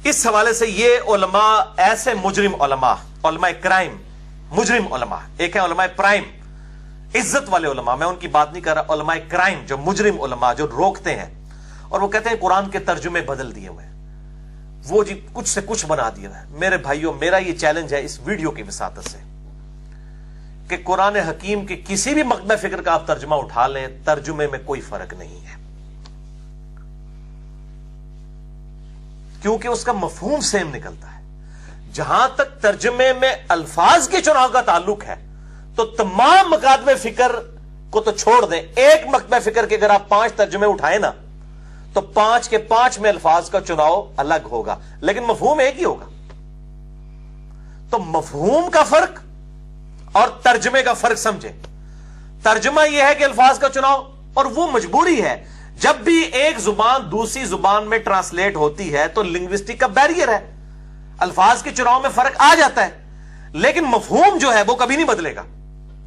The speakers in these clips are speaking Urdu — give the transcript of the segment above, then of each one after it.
اس حوالے سے یہ علماء ایسے مجرم علماء، علماء کرائم، مجرم علماء، ایک ہے علماء پرائم عزت والے علماء، میں ان کی بات نہیں کر رہا، علماء کرائم جو مجرم علماء جو روکتے ہیں اور وہ کہتے ہیں قرآن کے ترجمے بدل دیے ہوئے ہیں، وہ جی کچھ سے کچھ بنا دیے ہوئے ہیں۔ میرے بھائیوں، میرا یہ چیلنج ہے اس ویڈیو کی وساطت سے کہ قرآن حکیم کے کسی بھی مکتبہ فکر کا آپ ترجمہ اٹھا لیں، ترجمے میں کوئی فرق نہیں ہے، کیونکہ اس کا مفہوم سیم نکلتا ہے۔ جہاں تک ترجمے میں الفاظ کے چناؤ کا تعلق ہے تو تمام مکاتب فکر کو تو چھوڑ دیں، ایک مکتبہ فکر کے اگر آپ 5 ترجمے اٹھائیں نا تو 5 کے 5 میں الفاظ کا چناؤ الگ ہوگا، لیکن مفہوم ایک ہی ہوگا۔ تو مفہوم کا فرق اور ترجمے کا فرق سمجھیں۔ ترجمہ یہ ہے کہ الفاظ کا چناؤ، اور وہ مجبوری ہے، جب بھی ایک زبان دوسری زبان میں ٹرانسلیٹ ہوتی ہے تو لنگوسٹک کا بیریئر ہے، الفاظ کے چناؤ میں فرق آ جاتا ہے، لیکن مفہوم جو ہے وہ کبھی نہیں بدلے گا،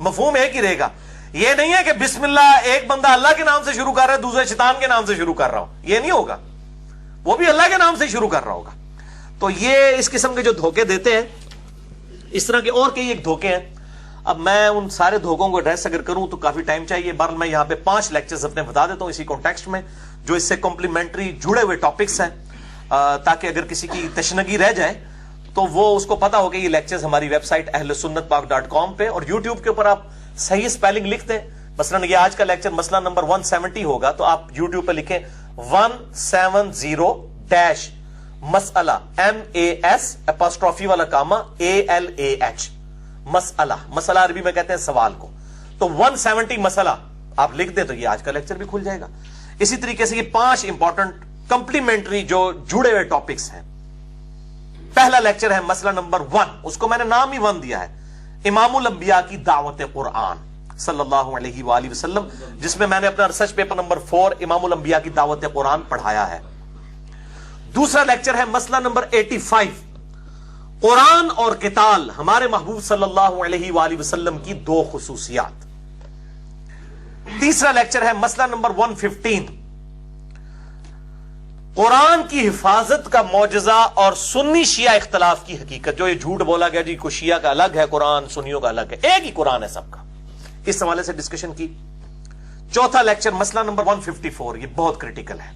مفہوم ایک ہی رہے گا۔ یہ نہیں ہے کہ بسم اللہ ایک بندہ اللہ کے نام سے شروع کر رہا ہے، دوسرے شیطان کے نام سے شروع کر رہا ہو، یہ نہیں ہوگا، وہ بھی اللہ کے نام سے شروع کر رہا ہوگا۔ تو یہ اس قسم کے جو دھوکے دیتے ہیں، اس طرح کے اور کئی ایک دھوکے ہیں۔ اب میں ان سارے دھوکوں کو ایڈریس اگر کروں تو کافی ٹائم چاہیے، بہرحال میں یہاں پہ 5 لیکچرز اپنے بتا دیتا ہوں اسی کانٹیکسٹ میں، جو اس سے کمپلیمنٹری جڑے ہوئے ٹاپکس ہیں، تاکہ اگر کسی کی تشنگی رہ جائے تو وہ اس کو پتا ہو کہ یہ لیکچرز ہماری ویب سائٹ ahlsunnatpak.com پہ اور یوٹیوب کے اوپر آپ صحیح سپیلنگ لکھ دیں۔ مثلا یہ آج کا لیکچر مسئلہ نمبر 170 ہوگا تو آپ یوٹیوب پہ لکھیں 170 مسئلہ MAS والا کاما ALAH مسئلہ، مسئلہ عربی میں کہتے ہیں سوال کو، تو 170 مسئلہ آپ لکھ دیں تو یہ آج کا لیکچر بھی کھل جائے گا۔ اسی طریقے سے یہ 5 امپورٹنٹ کمپلیمنٹری جو جڑے ہوئے ٹاپکس ہیں۔ پہلا لیکچر ہے مسئلہ نمبر 1، اس کو میں نے نام ہی 1 دیا ہے، امام الانبیاء کی دعوت قرآن صلی اللہ علیہ وآلہ وسلم، جس میں میں نے اپنا ریسرچ پیپر نمبر 4 امام الانبیاء کی دعوت قرآن پڑھایا ہے۔ دوسرا لیکچر ہے مسئلہ نمبر 85، قرآن اور قتال، ہمارے محبوب صلی اللہ علیہ وآلہ وسلم کی 2 خصوصیات۔ تیسرا لیکچر ہے مسئلہ نمبر 115، قرآن کی حفاظت کا معجزہ اور سنی شیعہ اختلاف کی حقیقت۔ جو یہ جھوٹ بولا گیا جی کو شیعہ کا الگ ہے قرآن، سنیوں کا الگ ہے، ایک ہی قرآن ہے سب کا، اس حوالے سے ڈسکشن کی۔ چوتھا لیکچر مسئلہ نمبر 154، یہ بہت کریٹیکل ہے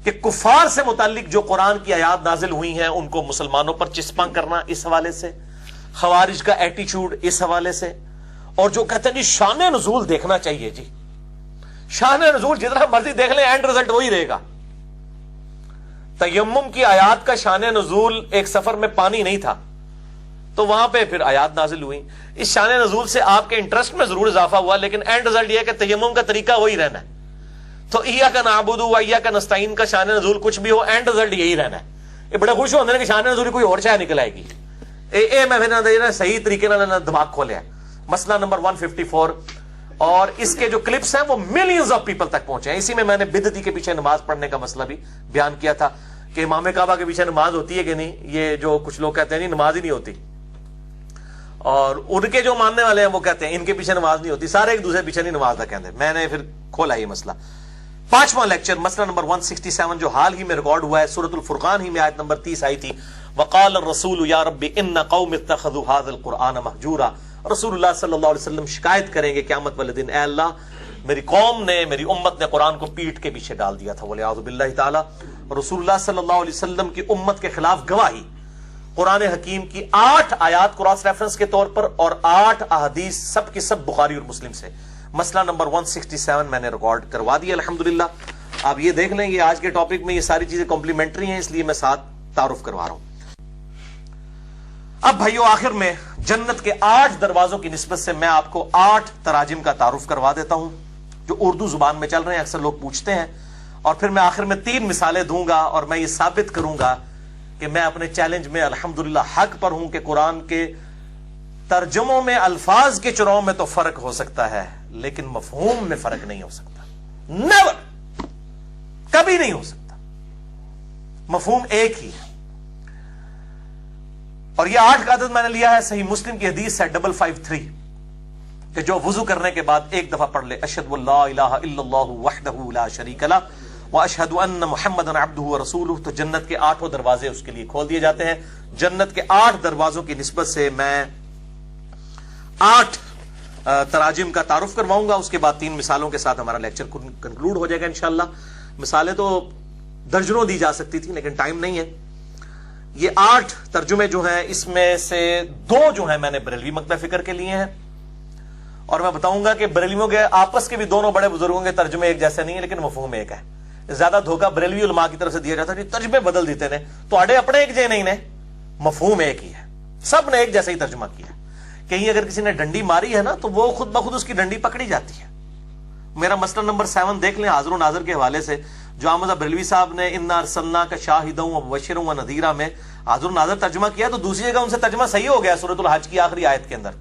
کہ کفار سے متعلق جو قرآن کی آیات نازل ہوئی ہیں ان کو مسلمانوں پر چسپاں کرنا، اس حوالے سے خوارج کا ایٹیچیوڈ، اس حوالے سے، اور جو کہتے ہیں جی شان نزول دیکھنا چاہیے، جی شان نزول جتنا مرضی دیکھ لیں اینڈ رزلٹ وہی رہے گا۔ تیمم کی آیات کا شان نزول ایک سفر میں پانی نہیں تھا تو وہاں پہ پھر آیات نازل ہوئی، اس شان نزول سے آپ کے انٹرسٹ میں ضرور اضافہ ہوا، لیکن اینڈ رزلٹ یہ ہے کہ تیمم کا طریقہ وہی رہنا ہے۔ تو ایاک نعبد و ایاک نستعین کا شان نزول کچھ بھی ہو، اینڈ رزلٹ یہی رہنا ہے۔ یہ بڑے خوش ہوتے ہیں کہ شان نزول کوئی اور شاید نکل آئے گی، میں صحیح طریقے سے دماغ کھولے۔ مسئلہ نمبر 154، اور اس کے جو کلپس ہیں وہ ملینز آف پیپل تک پہنچے ہیں۔ اسی میں نے بدعتی کے پیچھے نماز پڑھنے کا مسئلہ بھی بیان کیا تھا کہ امام کعبہ کے پیچھے نماز ہوتی ہے کہ نہیں، یہ جو کچھ لوگ کہتے ہیں نہیں نماز ہی نہیں ہوتی، اور ان کے جو ماننے والے ہیں وہ کہتے ہیں ان کے پیچھے نماز نہیں ہوتی، سارے ایک دوسرے پیچھے نہیں نماز نہ کہتے۔ میں نے پھر کھولا یہ مسئلہ۔ 5واں لیکچر مسئلہ نمبر 167 جو حال ہی میں ریکارڈ ہوا ہے، سورۃ الفرقان ہی میں آیت نمبر 30 آئی تھی، وقال الرسول یا رب ان قوم اتخذوا هذا القرآن مہجورا۔ رسول اللہ صلی اللہ علیہ وسلم شکایت کریں گے قیامت والے دن، اے اللہ میری قوم نے، میری امت نے قرآن کو پیٹ کے پیچھے ڈال دیا تھا، والعیاذ باللہ تعالی۔ رسول اللہ صلی اللہ علیہ وسلم کی امت کے خلاف گواہی، قرآن حکیم کی 8 آیات کراس ریفرنس کے طور پر اور 8 احادیث سب کی سب بخاری اور مسلم سے۔ مسئلہ نمبر 167 میں نے ریکارڈ کروا دیا الحمدللہ۔ آپ یہ دیکھ لیں، یہ آج کے ٹاپک میں یہ ساری چیزیں کمپلیمنٹری ہیں، اس لیے میں ساتھ تعارف کروا رہا ہوں۔ اب بھائیو آخر میں جنت کے 8 دروازوں کی نسبت سے میں آپ کو 8 تراجم کا تعارف کروا دیتا ہوں جو اردو زبان میں چل رہے ہیں، اکثر لوگ پوچھتے ہیں، اور پھر میں آخر میں 3 مثالیں دوں گا اور میں یہ ثابت کروں گا کہ میں اپنے چیلنج میں الحمدللہ حق پر ہوں کہ قرآن کے ترجموں میں الفاظ کے چناؤ میں تو فرق ہو سکتا ہے لیکن مفہوم میں فرق نہیں ہو سکتا، نیور، کبھی نہیں ہو سکتا، مفہوم ایک ہی ہے۔ اور یہ 8 کا عدد میں نے لیا ہے صحیح مسلم کی حدیث ہے 553 کہ جو وضو کرنے کے بعد ایک دفعہ پڑھ لے اشہد ان لا الہ الا اللہ وحدہ لا شریک لہ واشہد ان محمدا عبدہ ورسولہ، تو جنت کے 8 دروازے اس کے لیے کھول دیے جاتے ہیں۔ جنت کے 8 دروازوں کی نسبت سے میں 8 تراجم کا تعارف کرواؤں گا، اس کے بعد 3 مثالوں کے ساتھ ہمارا لیکچر کنکلوڈ ہو جائے گا انشاءاللہ۔ مثالیں تو درجنوں دی جا سکتی تھی لیکن ٹائم نہیں ہے۔ یہ 8 ترجمے جو ہیں اس میں سے 2 جو ہیں میں نے بریلوی مکتبہ فکر کے لیے ہیں، اور میں بتاؤں گا کہ بریلویوں کے آپس کے بھی دونوں بڑے بزرگوں کے ترجمے ایک جیسے نہیں ہیں لیکن مفہوم ایک ہے۔ زیادہ دھوکہ بریلوی علماء کی طرف سے دیا جاتا ہے کہ ترجمے بدل دیتے ہیں، تو اڑے اپنے ایک جے نہیں نے، مفہوم ایک ہی ہے، سب نے ایک جیسا ہی ترجمہ کیا۔ کہیں اگر کسی نے ڈنڈی ماری ہے نا تو وہ خود بخود اس کی ڈنڈی پکڑی جاتی ہے۔ میرا مسئلہ نمبر 7 دیکھ لیں حاضر و ناظر کے حوالے سے، جو احمد بریلوی صاحب نے انا ارسلناک شاہدا ومبشرا ونذیرا میں حاضر و ناظر ترجمہ کیا، تو دوسری جگہ ان سے ترجمہ صحیح ہو گیا سورۃ الحج کی آخری آیت کے اندر۔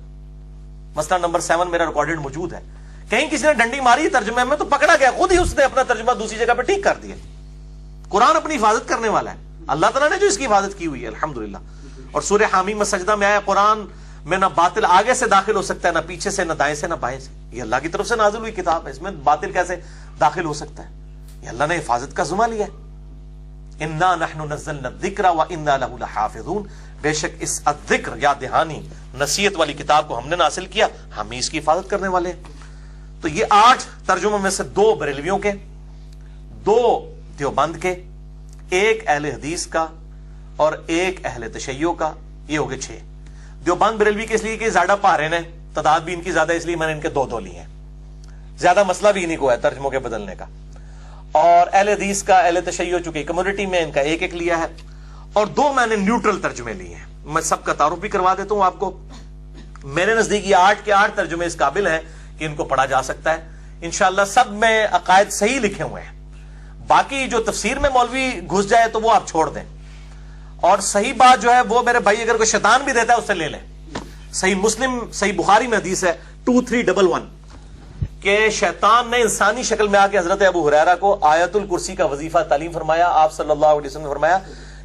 مسئلہ نمبر 7 میرا ریکارڈڈ موجود ہے، کہیں کسی نے ڈنڈی ماری ترجمے میں تو پکڑا گیا، خود ہی اس نے اپنا ترجمہ دوسری جگہ پہ ٹھیک کر دیا۔ قرآن اپنی حفاظت کرنے والا ہے، اللہ تعالیٰ نے جو اس کی حفاظت کی ہوئی ہے الحمدللہ۔ اور سورہ حامیم سجدہ میں آیا قرآن میں نہ باطل آگے سے داخل ہو سکتا ہے، نہ پیچھے سے، نہ دائیں سے، نہ بائیں سے۔ یہ اللہ کی طرف سے نازل ہوئی کتاب ہے، اس میں باطل کیسے داخل ہو سکتا ہے؟ یہ اللہ نے حفاظت کا ذمہ لیا ہے۔ انا نحن نزلنا الذکر وانا لہ لحافظون، بے شک اس الذکر یا دہانی نصیحت والی کتاب کو ہم نے نازل کیا، ہم ہی اس کی حفاظت کرنے والے ہیں۔ تو یہ 8 ترجموں میں سے 2 بریلویوں کے، 2 دیوبند کے، 1 اہل حدیث کا اور 1 اہل تشیع کا، یہ ہو گئے 6۔ دیوبند بریلوی کے اس لیے کہ زیادہ پارے نے، تعداد بھی ان کی زیادہ، اس لیے میں نے ان کے 2 لیے ہیں، زیادہ مسئلہ بھی انہیں کو ہے ترجموں کے بدلنے کا۔ اور اہل حدیث کا، اہل تشیع چونکہ کمیونٹی میں ان کا 1 لیا ہے، اور 2 میں نے نیوٹرل ترجمے لیے ہیں۔ میں سب کا تعارف بھی کروا دیتا ہوں آپ کو۔ میرے نزدیک یہ 8 کے 8 ترجمے اس قابل ہیں کہ ان کو پڑھا جا سکتا ہے انشاءاللہ۔ سب میں عقائد صحیح لکھے ہوئے ہیں، باقی جو تفسیر میں مولوی گھس جائے تو وہ آپ چھوڑ دیں، اور صحیح بات جو ہے وہ میرے بھائی اگر کوئی شیطان بھی دیتا ہے اس سے لے لیں۔ صحیح مسلم، صحیح بخاری میں حدیث ہے 2311 کہ شیطان نے انسانی شکل میں آ کے حضرت ابو ہریرہ کو آیت الکرسی کا وظیفہ تعلیم فرمایا۔ آپ صلی اللہ علیہ وسلم نے فرمایا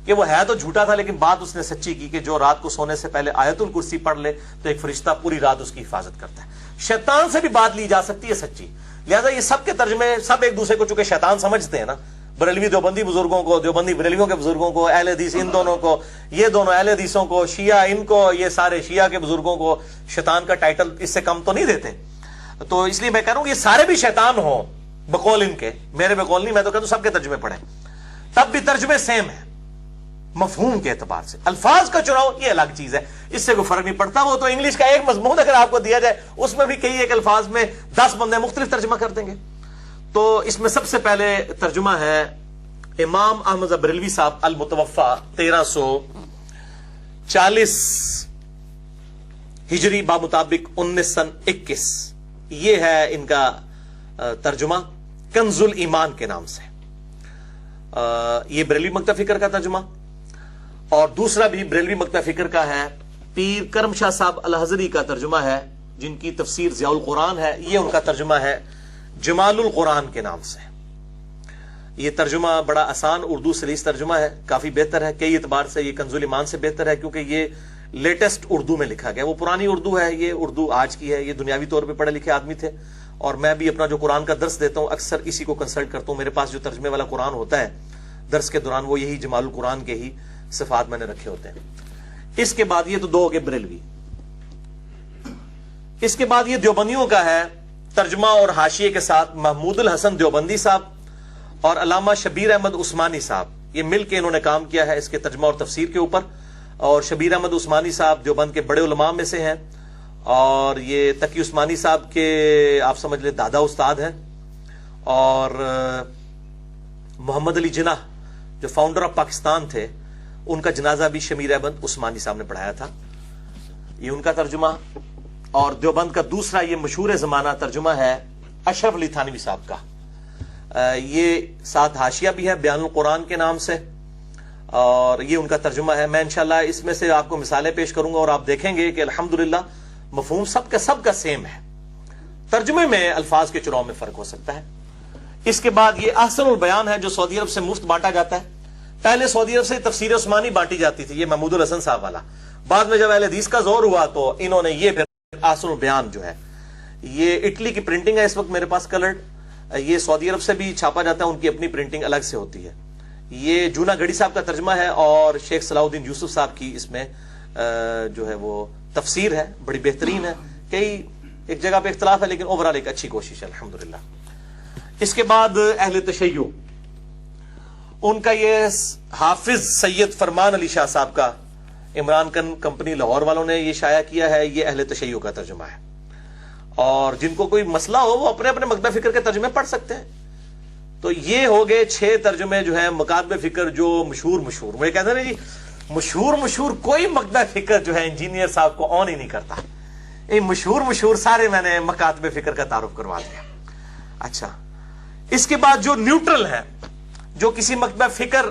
کہ وہ ہے تو جھوٹا تھا لیکن بات اس نے سچی کی کہ جو رات کو سونے سے پہلے آیت الکرسی پڑھ لے تو ایک فرشتہ پوری رات اس کی حفاظت کرتا ہے۔ شیطان سے بھی بات لی جا سکتی ہے سچی، لہذا یہ سب کے ترجمے سب ایک دوسرے کو چونکہ شیطان سمجھتے ہیں نا، بریلوی دیوبندی بزرگوں کو، دیوبندی بریلویوں کے بزرگوں کو، اہل حدیث ان دونوں کو، یہ دونوں اہل حدیثوں کو، شیعہ ان کو، یہ سارے شیعہ کے بزرگوں کو شیطان کا ٹائٹل اس سے کم تو نہیں دیتے۔ تو اس لیے میں کہہ رہا ہوں یہ سارے بھی شیطان ہوں بقول ان کے، میرے بقول نہیں، میں تو کہتا ہوں سب کے ترجمے پڑھیں، تب بھی ترجمے سیم ہیں مفہوم کے اعتبار سے۔ الفاظ کا چناؤ یہ الگ چیز ہے، اس سے کوئی فرق نہیں پڑتا۔ وہ تو انگلش کا ایک مضمون اگر آپ کو دیا جائے اس میں بھی کئی ایک الفاظ میں 10 بندے مختلف ترجمہ کر دیں گے۔ تو اس میں سب سے پہلے ترجمہ ہے امام احمد بریلوی صاحب المتوفا 1340 ہجری بمطابق 1921، یہ ہے ان کا ترجمہ کنز الایمان کے نام سے۔ یہ بریلوی مکتبہ فکر کا ترجمہ، اور دوسرا بھی بریلوی مکتبہ فکر کا ہے، پیر کرم شاہ صاحب الحضری کا ترجمہ ہے جن کی تفسیر ضیاء القرآن ہے، یہ ان کا ترجمہ ہے جمال القرآن کے نام سے۔ یہ ترجمہ بڑا آسان اردو سلیس ترجمہ ہے، کافی بہتر ہے، کئی اعتبار سے یہ کنز الایمان سے بہتر ہے کیونکہ یہ لیٹسٹ اردو میں لکھا گیا۔ وہ پرانی اردو ہے، یہ اردو آج کی ہے۔ یہ دنیاوی طور پہ پڑھے لکھے آدمی تھے، اور میں بھی اپنا جو قرآن کا درس دیتا ہوں اکثر اسی کو کنسلٹ کرتا ہوں۔ میرے پاس جو ترجمے والا قرآن ہوتا ہے درس کے دوران وہ یہی جمال القرآن کے ہی صفات میں نے رکھے ہوتے ہیں۔ اس کے بعد یہ تو 2 ہو گئے بریلوی۔ اس کے بعد یہ دیوبندیوں کا ہے ترجمہ اور حاشیے کے ساتھ محمود الحسن دیوبندی صاحب اور علامہ شبیر احمد عثمانی صاحب، یہ مل کے انہوں نے کام کیا ہے اس کے ترجمہ اور تفسیر کے اوپر۔ اور شبیر احمد عثمانی صاحب دیوبند کے بڑے علماء میں سے ہیں، اور یہ تقی عثمانی صاحب کے آپ سمجھ لیں دادا استاد ہیں، اور محمد علی جناح جو فاؤنڈر آف پاکستان تھے ان کا جنازہ بھی شبیر احمد عثمانی صاحب نے پڑھایا تھا، یہ ان کا ترجمہ۔ اور دیوبند کا دوسرا یہ مشہور زمانہ ترجمہ ہے اشرف علی تھانوی صاحب کا، یہ ساتھ حاشیہ بھی ہے بیان القرآن کے نام سے، اور یہ ان کا ترجمہ ہے۔ میں انشاءاللہ اس میں سے آپ کو مثالیں پیش کروں گا اور آپ دیکھیں گے کہ الحمدللہ مفہوم سب کا سیم ہے، ترجمے میں الفاظ کے چناؤ میں فرق ہو سکتا ہے۔ اس کے بعد یہ احسن البیان ہے جو سعودی عرب سے مفت بانٹا جاتا ہے۔ پہلے سعودی عرب سے تفسیر عثمانی بانٹی جاتی تھی، یہ محمود الحسن صاحب والا، بعد میں جب اہل حدیث کا زور ہوا تو انہوں نے یہ پھر احسن البیان جو ہے، یہ اٹلی کی پرنٹنگ ہے اس وقت میرے پاس کلرڈ، یہ سعودی عرب سے بھی چھاپا جاتا ہے, ان کی اپنی پرنٹنگ الگ سے ہوتی ہے. یہ جونا گڑھی صاحب کا ترجمہ ہے اور شیخ صلاح الدین یوسف صاحب کی اس میں جو ہے وہ تفسیر ہے, بڑی بہترین ہے. کئی ایک جگہ پہ اختلاف ہے لیکن اوورال ایک اچھی کوشش ہے الحمدللہ. اس کے بعد اہل تشیع, ان کا یہ حافظ سید فرمان علی شاہ صاحب کا, عمران کمپنی لاہور والوں نے یہ شائع کیا ہے, یہ اہل تشیع کا ترجمہ ہے. اور جن کو کوئی مسئلہ ہو وہ اپنے اپنے مکتب فکر کے ترجمے پڑھ سکتے ہیں. تو یہ ہو گئے 6 ترجمے جو ہیں مکاتب فکر جو مشہور. مجھے کہتے ہیں نا جی مشہور کوئی مکتب فکر جو ہے انجینئر صاحب کو آن ہی نہیں کرتا. یہ مشہور سارے میں نے مکاتب فکر کا تعارف کروا دیا. اچھا, اس کے بعد جو نیوٹرل ہے, جو کسی مکتب فکر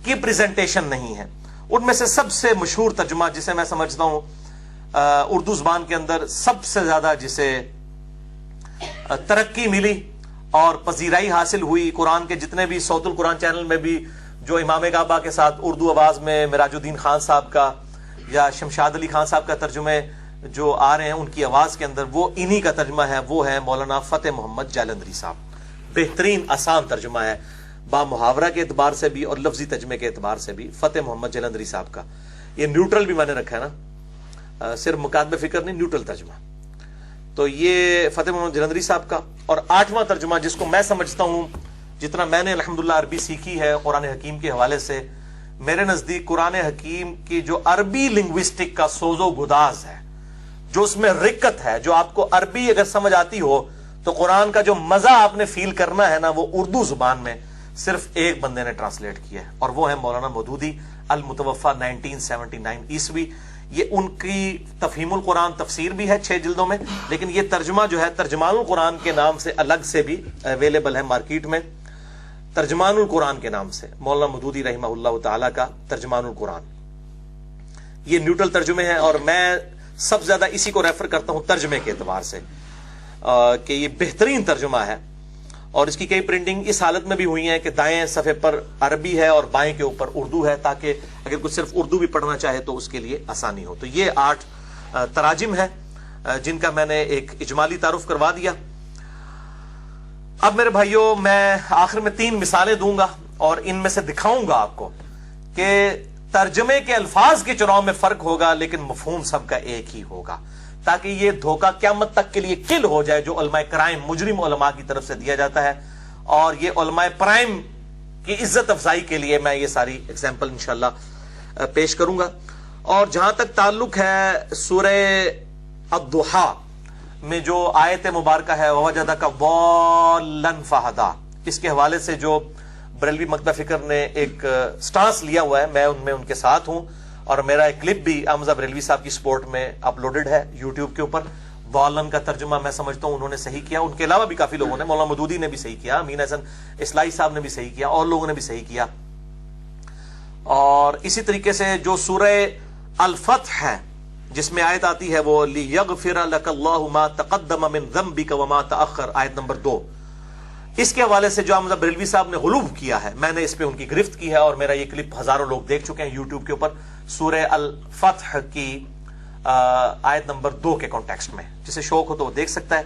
کی پریزنٹیشن نہیں ہے, ان میں سے سب سے مشہور ترجمہ جسے میں سمجھتا ہوں اردو زبان کے اندر سب سے زیادہ جسے ترقی ملی اور پذیرائی حاصل ہوئی, قرآن کے جتنے بھی صوت القرآن چینل میں بھی جو امام کعبہ کے ساتھ اردو آواز میں مراج الدین خان صاحب کا یا شمشاد علی خان صاحب کا ترجمے جو آ رہے ہیں ان کی آواز کے اندر, وہ انہی کا ترجمہ ہے. وہ ہے مولانا فتح محمد جالندری صاحب. بہترین آسان ترجمہ ہے با محاورہ کے اعتبار سے بھی اور لفظی ترجمے کے اعتبار سے بھی فتح محمد جالندری صاحب کا. یہ نیوٹرل بھی میں نے رکھا ہے نا, صرف مکاتب فکر نہیں, نیوٹرل ترجمہ. تو یہ فتح محمد جالندری صاحب کا. اور 8واں ترجمہ جس کو میں سمجھتا ہوں, جتنا میں نے الحمدللہ عربی سیکھی ہے قرآن حکیم کے حوالے سے, میرے نزدیک قرآن حکیم کی جو عربی لنگوسٹک کا سوز و گداز ہے, جو اس میں رکت ہے, جو آپ کو عربی اگر سمجھ آتی ہو تو قرآن کا جو مزہ آپ نے فیل کرنا ہے نا, وہ اردو زبان میں صرف ایک بندے نے ٹرانسلیٹ کیا ہے, اور وہ ہے مولانا مودودی المتوفا 1979 عیسوی. یہ ان کی تفہیم القرآن تفسیر بھی ہے 6 جلدوں میں, لیکن یہ ترجمہ جو ہے ترجمان القرآن کے نام سے الگ سے بھی اویلیبل ہے مارکیٹ میں. ترجمان القرآن کے نام سے مولانا مودودی رحمہ اللہ تعالی کا ترجمان القرآن. یہ نیوٹرل ترجمے ہیں اور میں سب سے زیادہ اسی کو ریفر کرتا ہوں ترجمے کے اعتبار سے کہ یہ بہترین ترجمہ ہے. اور اس کی کئی پرنٹنگ اس حالت میں بھی ہوئی ہیں کہ دائیں صفحے پر عربی ہے اور بائیں کے اوپر اردو ہے, تاکہ اگر کچھ صرف اردو بھی پڑھنا چاہے تو اس کے لیے آسانی ہو. تو یہ 8 تراجم ہے جن کا میں نے ایک اجمالی تعارف کروا دیا. اب میرے بھائیوں میں آخر میں 3 مثالیں دوں گا اور ان میں سے دکھاؤں گا آپ کو کہ ترجمے کے الفاظ کے چناؤ میں فرق ہوگا لیکن مفہوم سب کا ایک ہی ہوگا, تاکہ یہ دھوکہ قیامت تک کے لیے کل ہو جائے جو علماء کرائم مجرم علماء کی طرف سے دیا جاتا ہے. اور یہ علماء پرائم کی عزت افزائی کے لیے میں یہ ساری اگزامپل انشاءاللہ پیش کروں گا. اور جہاں تک تعلق ہے سورہ الضحیٰ میں جو آیت مبارکہ ہے وَوَجَدَكَ ضَالًّا فَہَدَىٰ, اس کے حوالے سے جو بریلوی مکتب فکر نے ایک سٹانس لیا ہوا ہے, میں ان میں ان کے ساتھ ہوں, اور میرا ایک کلپ بھی احمد بریلوی صاحب کی سپورٹ میں اپلوڈڈ ہے یوٹیوب کے اوپر. ضالًا کا ترجمہ میں سمجھتا ہوں انہوں نے صحیح کیا, ان کے علاوہ بھی کافی لوگوں نے, مولانا مودودی نے بھی صحیح کیا, امین حسن اصلاحی صاحب نے بھی صحیح کیا, اور لوگوں نے بھی صحیح کیا. اور اسی طریقے سے جو سورہ الفتح ہے جس میں آیت آتی ہے وہ لِيَغْفِرَ لَكَ اللَّهُ مَا تَقَدَّمَ مِن ذَنبِكَ وَمَا تَأَخَّرَ, آیت نمبر 2. اس کے حوالے سے جو احمد بریلوی صاحب نے غلوب کیا ہے, میں نے اس پہ ان کی گرفت کی ہے اور میرا یہ کلپ ہزاروں لوگ دیکھ چکے ہیں یوٹیوب کے اوپر, سورہ الفتح کی آیت نمبر 2 کے کانٹیکسٹ میں. جسے شوق ہو تو وہ دیکھ سکتا ہے.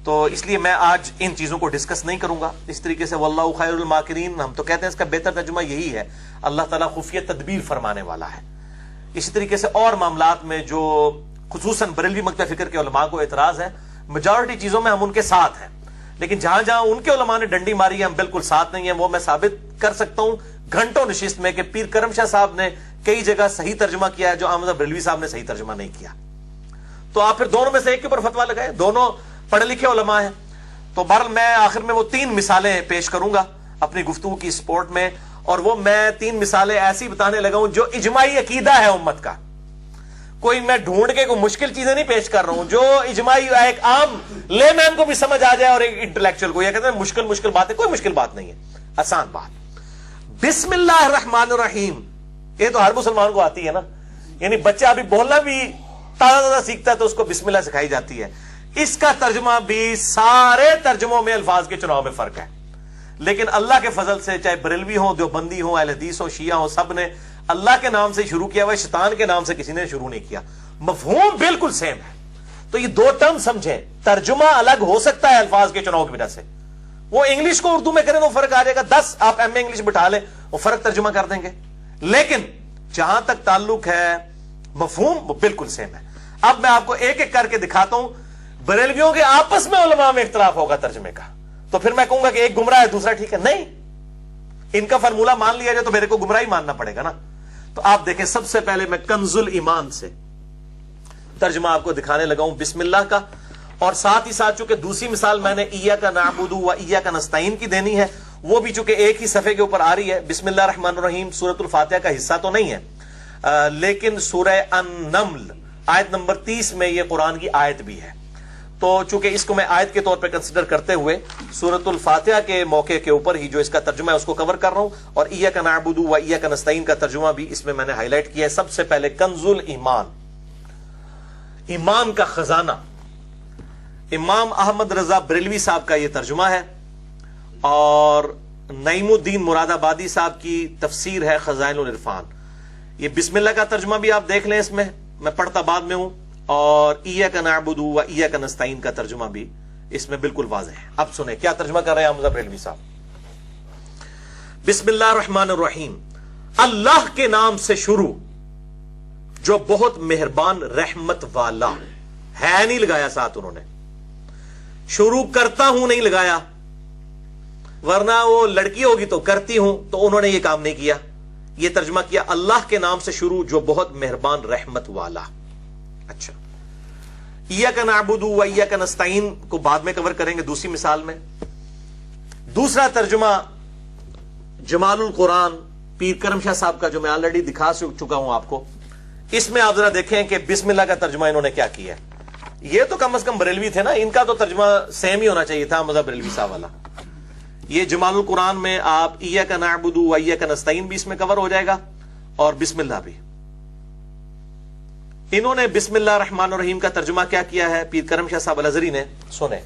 تو اس لیے میں آج ان چیزوں کو ڈسکس نہیں کروں گا. اس طریقے سے واللہ خیر الماکرین, ہم تو کہتے ہیں اس کا بہتر ترجمہ یہی ہے, اللہ تعالیٰ خفیہ تدبیر فرمانے والا ہے. اسی طریقے سے اور معاملات میں جو خصوصاً بریلوی مکتب فکر کے علماء کو اعتراض ہے, میجورٹی چیزوں میں ہم ان کے ساتھ ہیں, لیکن جہاں جہاں ان کے علماء نے ڈنڈی ماری ہے ہم بالکل ساتھ نہیں ہیں. وہ میں ثابت کر سکتا ہوں گھنٹوں نشست میں کہ پیر کرم شاہ صاحب نے کئی جگہ صحیح ترجمہ کیا ہے جو احمد بریلوی صاحب نے صحیح ترجمہ نہیں کیا. تو آپ پھر دونوں میں سے ایک کے اوپر فتویٰ لگائے, دونوں پڑھے لکھے علماء ہیں. تو بہرحال میں آخر میں وہ 3 مثالیں پیش کروں گا اپنی گفتگو کی سپورٹ میں, اور وہ میں 3 مثالیں ایسی بتانے لگا ہوں جو اجماعی عقیدہ ہے امت کا. کوئی میں ڈھونڈ کے کوئی مشکل چیزیں نہیں پیش کر رہا ہوں, جو اجماعی ایک عام لے مین کو بھی سمجھ آ جائے اور ایک انٹلیکچوئل کو. یہ کہتے ہیں مشکل بات ہے, کوئی مشکل بات نہیں ہے, آسان بات. بسم اللہ الرحمن الرحیم, یہ تو ہر مسلمان کو آتی ہے نا, یعنی بچہ ابھی بولنا بھی تازہ سیکھتا ہے تو اس کو بسم اللہ سکھائی جاتی ہے. اس کا ترجمہ بھی سارے ترجموں میں الفاظ کے چناؤ میں فرق ہے, لیکن اللہ کے فضل سے چاہے بریلوی ہوں, دیوبندی ہوں, اہل حدیث ہوں, شیعہ ہوں, سب نے اللہ کے نام سے شروع کیا ہوا ہے, شیطان کے نام سے کسی نے شروع نہیں کیا. مفہوم بالکل سیم ہے. تو یہ 2 ٹرم سمجھیں, ترجمہ الگ ہو سکتا ہے الفاظ کے چناؤ کی وجہ سے, وہ انگلش کو اردو میں کریں تو فرق آ جائے گا, 10 آپ ایم اے انگلش بٹھا لیں وہ فرق ترجمہ کر دیں گے, لیکن جہاں تک تعلق ہے مفہوم وہ بالکل سیم ہے. اب میں آپ کو ایک ایک کر کے دکھاتا ہوں. بریلویوں کے آپس میں علماء میں اختلاف ہوگا ترجمے کا, تو پھر میں کہوں گا کہ ایک گمراہ ہے دوسرا ٹھیک ہے, نہیں, ان کا فارمولہ مان لیا جائے تو میرے کو گمراہی ماننا پڑے گا نا. تو آپ دیکھیں سب سے پہلے میں کنز الایمان سے ترجمہ آپ کو دکھانے لگا ہوں بسم اللہ کا, اور ساتھ ہی ساتھ چونکہ دوسری مثال میں نے ایاک نعبد و ایاک نستعین کی دینی ہے, وہ بھی چونکہ ایک ہی صفحے کے اوپر آ رہی ہے. بسم اللہ الرحمن الرحیم سورۃ الفاتحہ کا حصہ تو نہیں ہے, لیکن سورہ النمل آیت نمبر 30 میں یہ قرآن کی آیت بھی ہے. تو چونکہ اس کو میں آیت کے طور پہ کنسیڈر کرتے ہوئے سورۃ الفاتحہ کے موقع کے اوپر ہی جو اس کا ترجمہ ہے اس کو کور کر رہا ہوں, اور ایاک نعبد و ایاک نستعین کا ترجمہ بھی اس میں نے ہائی لائٹ کیا ہے. سب سے پہلے کنز الایمان, ایمان کا خزانہ, امام احمد رضا بریلوی صاحب کا یہ ترجمہ ہے, اور نعیم الدین مراد آبادی صاحب کی تفسیر ہے خزائن العرفان. یہ بسم اللہ کا ترجمہ بھی آپ دیکھ لیں, اس میں پڑھتا بعد میں ہوں, اور ایاک نعبد و ایاک نستعین کا ترجمہ بھی اس میں بالکل واضح ہے. اب سنیں کیا ترجمہ کر رہے ہیں احمد رضا بریلوی صاحب. بسم اللہ الرحمن الرحیم, اللہ کے نام سے شروع جو بہت مہربان رحمت والا ہے, نہیں لگایا ساتھ انہوں نے, شروع کرتا ہوں نہیں لگایا, ورنہ وہ لڑکی ہوگی تو کرتی ہوں, تو انہوں نے یہ کام نہیں کیا. یہ ترجمہ کیا اللہ کے نام سے شروع جو بہت مہربان رحمت والا. اچھا, ایاک نعبد و ایاک نستعین کو بعد میں کور کریں گے دوسری مثال میں. دوسرا ترجمہ جمال القرآن پیر کرم شاہ صاحب کا, جو میں آلریڈی دکھا چکا ہوں آپ کو. اس میں آپ ذرا دیکھیں کہ بسم اللہ کا ترجمہ انہوں نے کیا کیا ہے. یہ تو کم از کم بریلوی تھے نا, ان کا تو ترجمہ سیم ہی ہونا چاہیے تھا مذہب بریلوی صاحب والا. یہ جمال القرآن میں آپ ایاک نعبد و ایاک نستعین بھی اس میں کور ہو جائے گا, اور بسم اللہ بھی. انہوں نے بسم اللہ الرحمن الرحیم کا ترجمہ کیا کیا ہے پیر کرم شاہ صاحب الازہری نے, سنیں,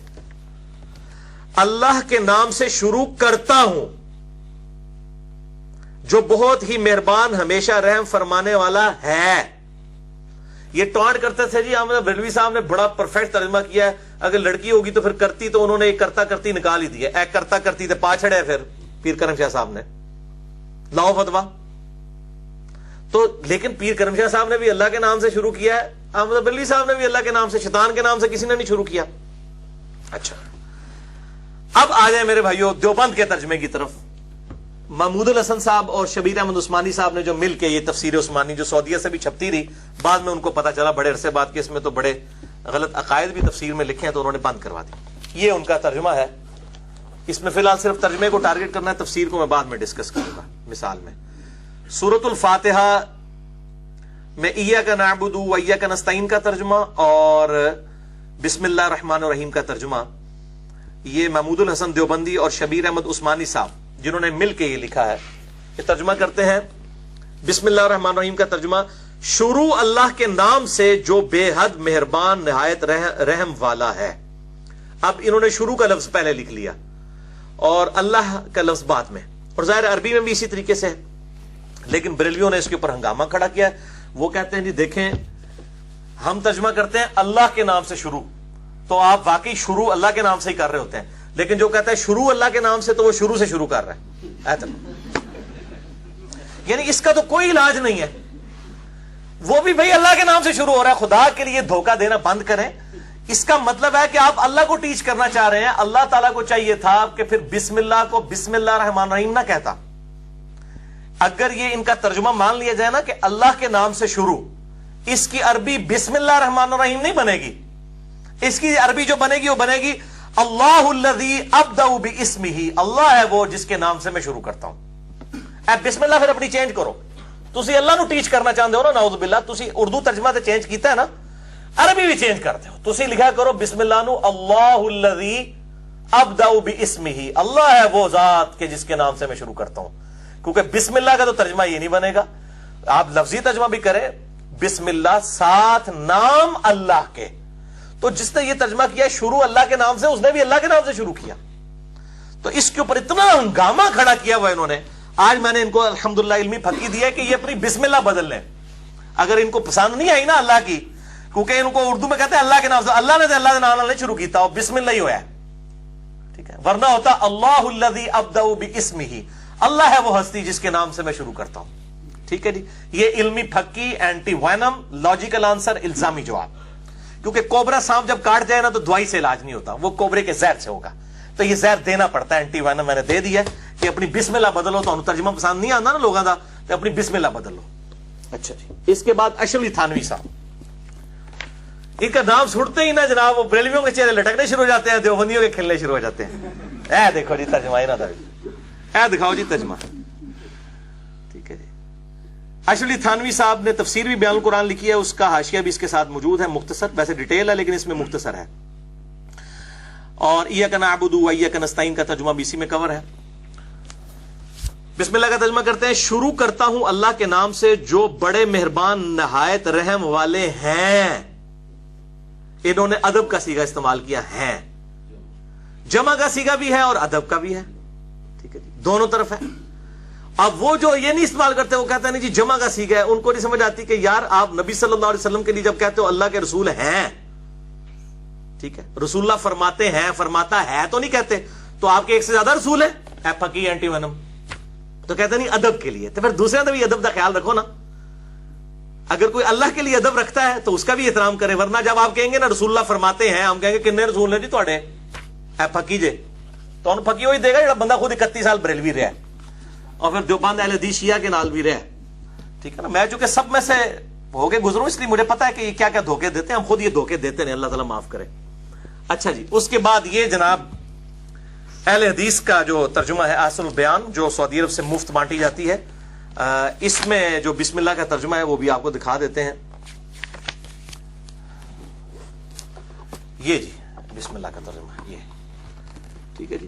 اللہ کے نام سے شروع کرتا ہوں جو بہت ہی مہربان ہمیشہ رحم فرمانے والا ہے. یہ ٹانٹ کرتے تھے جی احمد بریلوی صاحب نے بڑا پرفیکٹ ترجمہ کیا ہے, اگر لڑکی ہوگی تو پھر کرتی, تو انہوں نے ایک کرتا کرتی نکال ہی دیا, ایک کرتا کرتی تے پا چھڑے پھر پیر کرم شاہ صاحب نے لاؤ فتوا. تو لیکن پیر کرم شاہ صاحب نے بھی اللہ کے نام سے شروع کیا ہے, احمد بریلوی صاحب نے بھی اللہ کے نام سے, شیطان کے نام سے کسی نے نہیں شروع کیا. اچھا, اب آ جائیں میرے بھائیو دیوبند کے ترجمے کی طرف. محمود الحسن صاحب اور شبیر احمد عثمانی صاحب نے جو مل کے یہ تفسیر عثمانی جو سعودیہ سے بھی چھپتی رہی, بعد میں ان کو پتا چلا بڑے عرصے بعد کہ اس میں تو بڑے غلط عقائد بھی تفسیر میں لکھے ہیں, تو انہوں نے بند کروا دی. یہ ان کا ترجمہ ہے. اس میں فی الحال صرف ترجمے کو ٹارگٹ کرنا ہے, تفسیر کو میں بعد میں ڈسکس کروں گا. مثال میں سورۃ الفاتحہ میں ایاک نعبد و ایاک نستعین کا ترجمہ اور بسم اللہ الرحمن الرحیم کا ترجمہ, یہ محمود الحسن دیوبندی اور شبیر احمد عثمانی صاحب جنہوں نے مل کے یہ لکھا ہے, یہ ترجمہ کرتے ہیں. بسم اللہ الرحمن الرحیم کا ترجمہ شروع اللہ کے نام سے جو بے حد مہربان نہایت رحم والا ہے. اب انہوں نے شروع کا لفظ پہلے لکھ لیا اور اللہ کا لفظ بعد میں, اور ظاہر عربی میں بھی اسی طریقے سے ہے, لیکن بریلویوں نے اس کے اوپر ہنگامہ کھڑا کیا ہے. وہ کہتے ہیں جی دیکھیں ہم ترجمہ کرتے ہیں اللہ کے نام سے شروع, تو آپ واقعی شروع اللہ کے نام سے ہی کر رہے ہوتے ہیں, لیکن جو کہتا ہے شروع اللہ کے نام سے تو وہ شروع سے شروع کر رہا ہے. یعنی اس کا تو کوئی علاج نہیں ہے, وہ بھی بھئی اللہ کے نام سے شروع ہو رہا ہے. خدا کے لیے دھوکہ دینا بند کریں. اس کا مطلب ہے کہ آپ اللہ کو ٹیچ کرنا چاہ رہے ہیں. اللہ تعالیٰ کو چاہیے تھا کہ پھر بسم اللہ کو بسم اللہ الرحمن الرحیم نہ کہتا. اگر یہ ان کا ترجمہ مان لیا جائے نا کہ اللہ کے نام سے شروع, اس کی عربی بسم اللہ الرحمن الرحیم نہیں بنے گی. اس کی عربی جو بنے گی وہ بنے گی اللہ الذی ابدأ باسمہ, اللہ ہے وہ جس کے نام سے میں شروع کرتا ہوں. اے بسم اللہ پھر اپنی چینج کرو. تسی اللہ نو ٹیچ کرنا چاہتے ہو نا, نعوذ باللہ, تسی اردو ترجمہ تے چینج کیتا ہے نا, عربی بھی چینج کرتے ہو. تسی لکھا کرو بسم اللہ نو اللہ الذی ابدأ باسمہ, اللہ ہے وہ ذات کہ جس کے نام سے میں شروع کرتا ہوں. کیونکہ بسم اللہ کا تو ترجمہ یہ نہیں بنے گا. آپ لفظی ترجمہ بھی کریں بسم اللہ ساتھ نام اللہ کے, تو جس نے یہ ترجمہ کیا شروع اللہ کے نام سے, اس نے بھی اللہ کے نام سے شروع کیا. تو اس کے اوپر اتنا ہنگامہ کھڑا کیا ہوا انہوں نے. آج میں نے ان کو الحمدللہ علمی پھکی دیا ہے کہ یہ اپنی بسم اللہ بدل لیں. اگر ان کو پسند نہیں آئی نا اللہ کی, کیونکہ ان کو اردو میں کہتے ہیں اللہ کے نام سے, اللہ نے تو اللہ کے نام نہیں شروع کیتا, بسم اللہ ہی ہوا ہے. ٹھیک ہے, ورنہ ہوتا اللہ الذی ابدأ باسمہ, اللہ ہے وہ ہستی جس کے نام سے میں شروع کرتا ہوں. ٹھیک ہے جی, یہ علمی پھکی, اینٹی وینم, لاجیکل آنسر, الزامی جواب. کیونکہ کوبرا سانپ جب کاٹ جائے نا تو دوائی سے علاج نہیں ہوتا, وہ کوبرے کے زہر سے ہوگا, تو یہ زہر دینا پڑتا ہے. اینٹی وینم میں نے دے دیا کہ اپنی بسم اللہ بدلو, تو ترجمہ پسند نہیں آنا نا لوگوں کا, تو اپنی بسم اللہ بدلو. اچھا جی, اس کے بعد اشرف علی تھانوی صاحب, ان کا نام سنتے ہی نا جناب وہ بریلویوں کے چہرے لٹکنے شروع ہو جاتے ہیں, دیوبندیوں کے کھلنے شروع ہو جاتے ہیں. اے دیکھو جی ترجمہ, اے دکھاؤ جی ترجمہ. ٹھیک ہے جی, اشرف علی تھانوی صاحب نے تفسیر بھی بیان القرآن لکھی ہے, اس کا حاشیہ بھی اس کے ساتھ موجود ہے, مختصر, ویسے ڈیٹیل ہے لیکن اس میں مختصر ہے. اور ایاک نعبد و ایاک نستعین کا ترجمہ بھی اسی میں کور ہے. بسم اللہ کا ترجمہ کرتے ہیں. شروع کرتا ہوں اللہ کے نام سے جو بڑے مہربان نہایت رحم والے ہیں. انہوں نے ادب کا صیغہ استعمال کیا, ہیں, جمع کا صیغہ بھی ہے اور ادب کا بھی ہے. ٹھیک ہے جی, دونوں طرف ہے. اب وہ جو یہ نہیں استعمال کرتے, وہ کہتے ہیں نہیں جی جمع کا صیغہ ہے, ان کو نہیں سمجھ آتی کہ یار آپ نبی صلی اللہ علیہ وسلم کے لیے جب کہتے ہو اللہ کے رسول ہیں, ٹھیک ہے, رسول اللہ فرماتے ہیں, فرماتا ہے تو نہیں کہتے, تو آپ کے ایک سے زیادہ رسول ہیں, اے پھکی اینٹی وینم, تو کہتے نہیں ادب کے لیے, تو پھر دوسرے نے بھی ادب کا خیال رکھو نا. اگر کوئی اللہ کے لیے ادب رکھتا ہے تو اس کا بھی احترام کرے, ورنہ جب آپ کہیں گے نا رسول اللہ فرماتے ہیں, ہم کہیں گے کتنے رسول ہیں جی تھوڑے, اے پھکی جے, تو انہوں پھکی وہی دے گا جڑا بندہ خود 31 سال بریلوی رہا ہے اور پھر دیوبند اہل حدیث شیعہ کے نال بھی رہا. ٹھیک ہے نا, میں چونکہ سب میں سے ہو کے گزروں اس لیے مجھے پتا ہے کہ یہ کیا کیا دھوکے دیتے ہیں, ہم خود یہ دھوکے دیتے ہیں, اللہ تعالیٰ معاف کرے. اچھا جی, اس کے بعد یہ جناب اہل حدیث کا جو ترجمہ ہے احسن البیان, جو سعودی عرب سے مفت بانٹی جاتی ہے, اس میں جو بسم اللہ کا ترجمہ ہے وہ بھی آپ کو دکھا دیتے ہیں. یہ جی بسم اللہ کا ترجمہ یہ, ٹھیک ہے جی.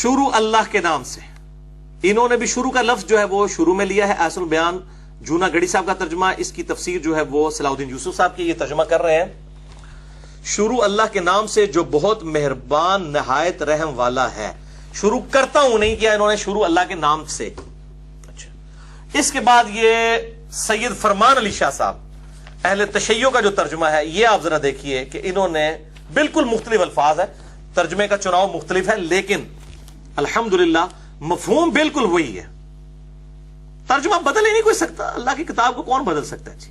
شروع اللہ کے نام سے, انہوں نے بھی شروع کا لفظ جو ہے وہ شروع میں لیا ہے. احسن البیان جونا گڑی صاحب کا ترجمہ, اس کی تفسیر جو ہے وہ صلاح الدین یوسف صاحب کی یہ ترجمہ کر رہے ہیں. شروع اللہ کے نام سے جو بہت مہربان نہایت رحم والا ہے. شروع کرتا ہوں نہیں کیا انہوں نے, شروع اللہ کے نام سے. اچھا, اس کے بعد یہ سید فرمان علی شاہ صاحب اہل تشیع کا جو ترجمہ ہے, یہ آپ ذرا دیکھیے کہ انہوں نے بالکل مختلف الفاظ ہے, ترجمے کا چناؤ مختلف ہے, لیکن الحمدللہ مفہوم بالکل وہی ہے. ترجمہ بدل ہی نہیں کوئی سکتا, اللہ کی کتاب کو کون بدل سکتا ہے جی,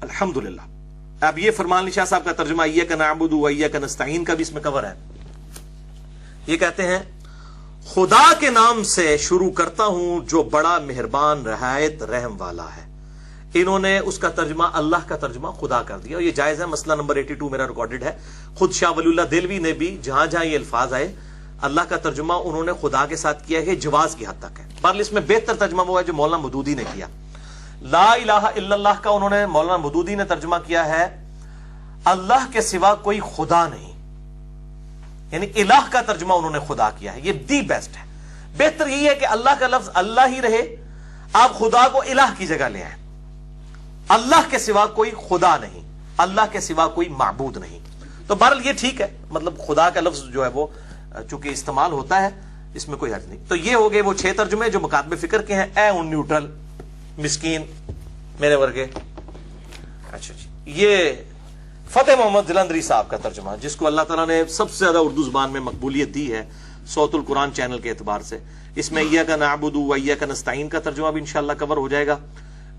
الحمدللہ. اب یہ فرمان علی شاہ صاحب کا ترجمہ ایاک نعبد و ایاک نستعین کا بھی اس میں کور ہے. یہ کہتے ہیں خدا کے نام سے شروع کرتا ہوں جو بڑا مہربان نہایت رحم والا ہے. انہوں نے اس کا ترجمہ اللہ کا ترجمہ خدا کر دیا, اور یہ جائز ہے. مسئلہ نمبر 82 میرا ریکارڈڈ ہے. خود شاہ ولی اللہ دہلوی نے بھی جہاں جہاں یہ الفاظ آئے اللہ کا ترجمہ انہوں نے خدا کے ساتھ کیا ہے, جواز کی حد تک ہے. پر اس میں بہتر ترجمہ وہ ہے جو مولانا مودودی نے کیا. لا الہ الا اللہ کا انہوں نے, مولانا مودودی نے ترجمہ کیا ہے اللہ کے سوا کوئی خدا نہیں, یعنی الہ کا ترجمہ انہوں نے خدا کیا ہے. یہ دی بیسٹ ہے. بہتر یہی ہے کہ اللہ کا لفظ اللہ ہی رہے, آپ خدا کو الہ کی جگہ لے آئیں. اللہ کے سوا کوئی خدا نہیں, اللہ کے سوا کوئی معبود نہیں. تو بہرحال یہ ٹھیک ہے, مطلب خدا کا لفظ جو ہے وہ چونکہ استعمال ہوتا ہے, اس میں کوئی حرج نہیں. تو یہ ہو گئے وہ 6 ترجمے جو مکاتب فکر کے ہیں. اے ان نیوٹرل مسکین میرے ورگے. اچھا جی, یہ فتح محمد جلندری صاحب کا ترجمہ, جس کو اللہ تعالیٰ نے سب سے زیادہ اردو زبان میں مقبولیت دی ہے صوت القرآن چینل کے اعتبار سے. اس میں ایاک نعبد و ایاک نستعین کا ترجمہ بھی انشاءاللہ کور ہو جائے گا.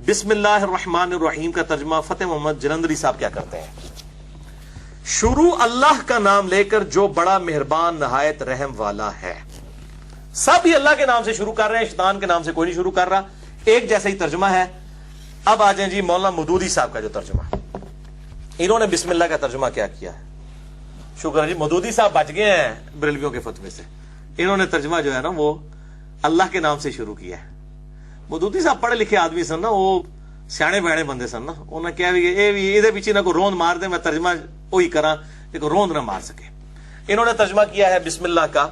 بسم اللہ الرحمن الرحیم کا ترجمہ فتح محمد جلندری صاحب کیا کرتے ہیں, شروع اللہ کا نام لے کر جو بڑا مہربان نہایت رحم والا ہے. سب ہی اللہ کے نام سے شروع کر رہے ہیں, شیطان کے نام سے کوئی نہیں شروع کر رہا, ایک جیسا ہی ترجمہ ہے. اب آ جائیں جی مولانا مودودی صاحب کا جو ترجمہ, انہوں نے بسم اللہ کا ترجمہ کیا کیا ہے. شکر ہے جی, مودودی صاحب بچ گئے ہیں بریلویوں کے فتوے سے. انہوں نے ترجمہ جو ہے نا وہ اللہ کے نام سے شروع کیا ہے. مودودی صاحب پڑھے لکھے آدمی سن نا, وہ سیانے بیانے بندے سن نا, انہوں نے کیا بھی یہ پیچھے نہ کوئی روند مار دے, میں ترجمہ وہی کرا کہ کوئی روند نہ مار سکے. انہوں نے ترجمہ کیا ہے بسم اللہ کا,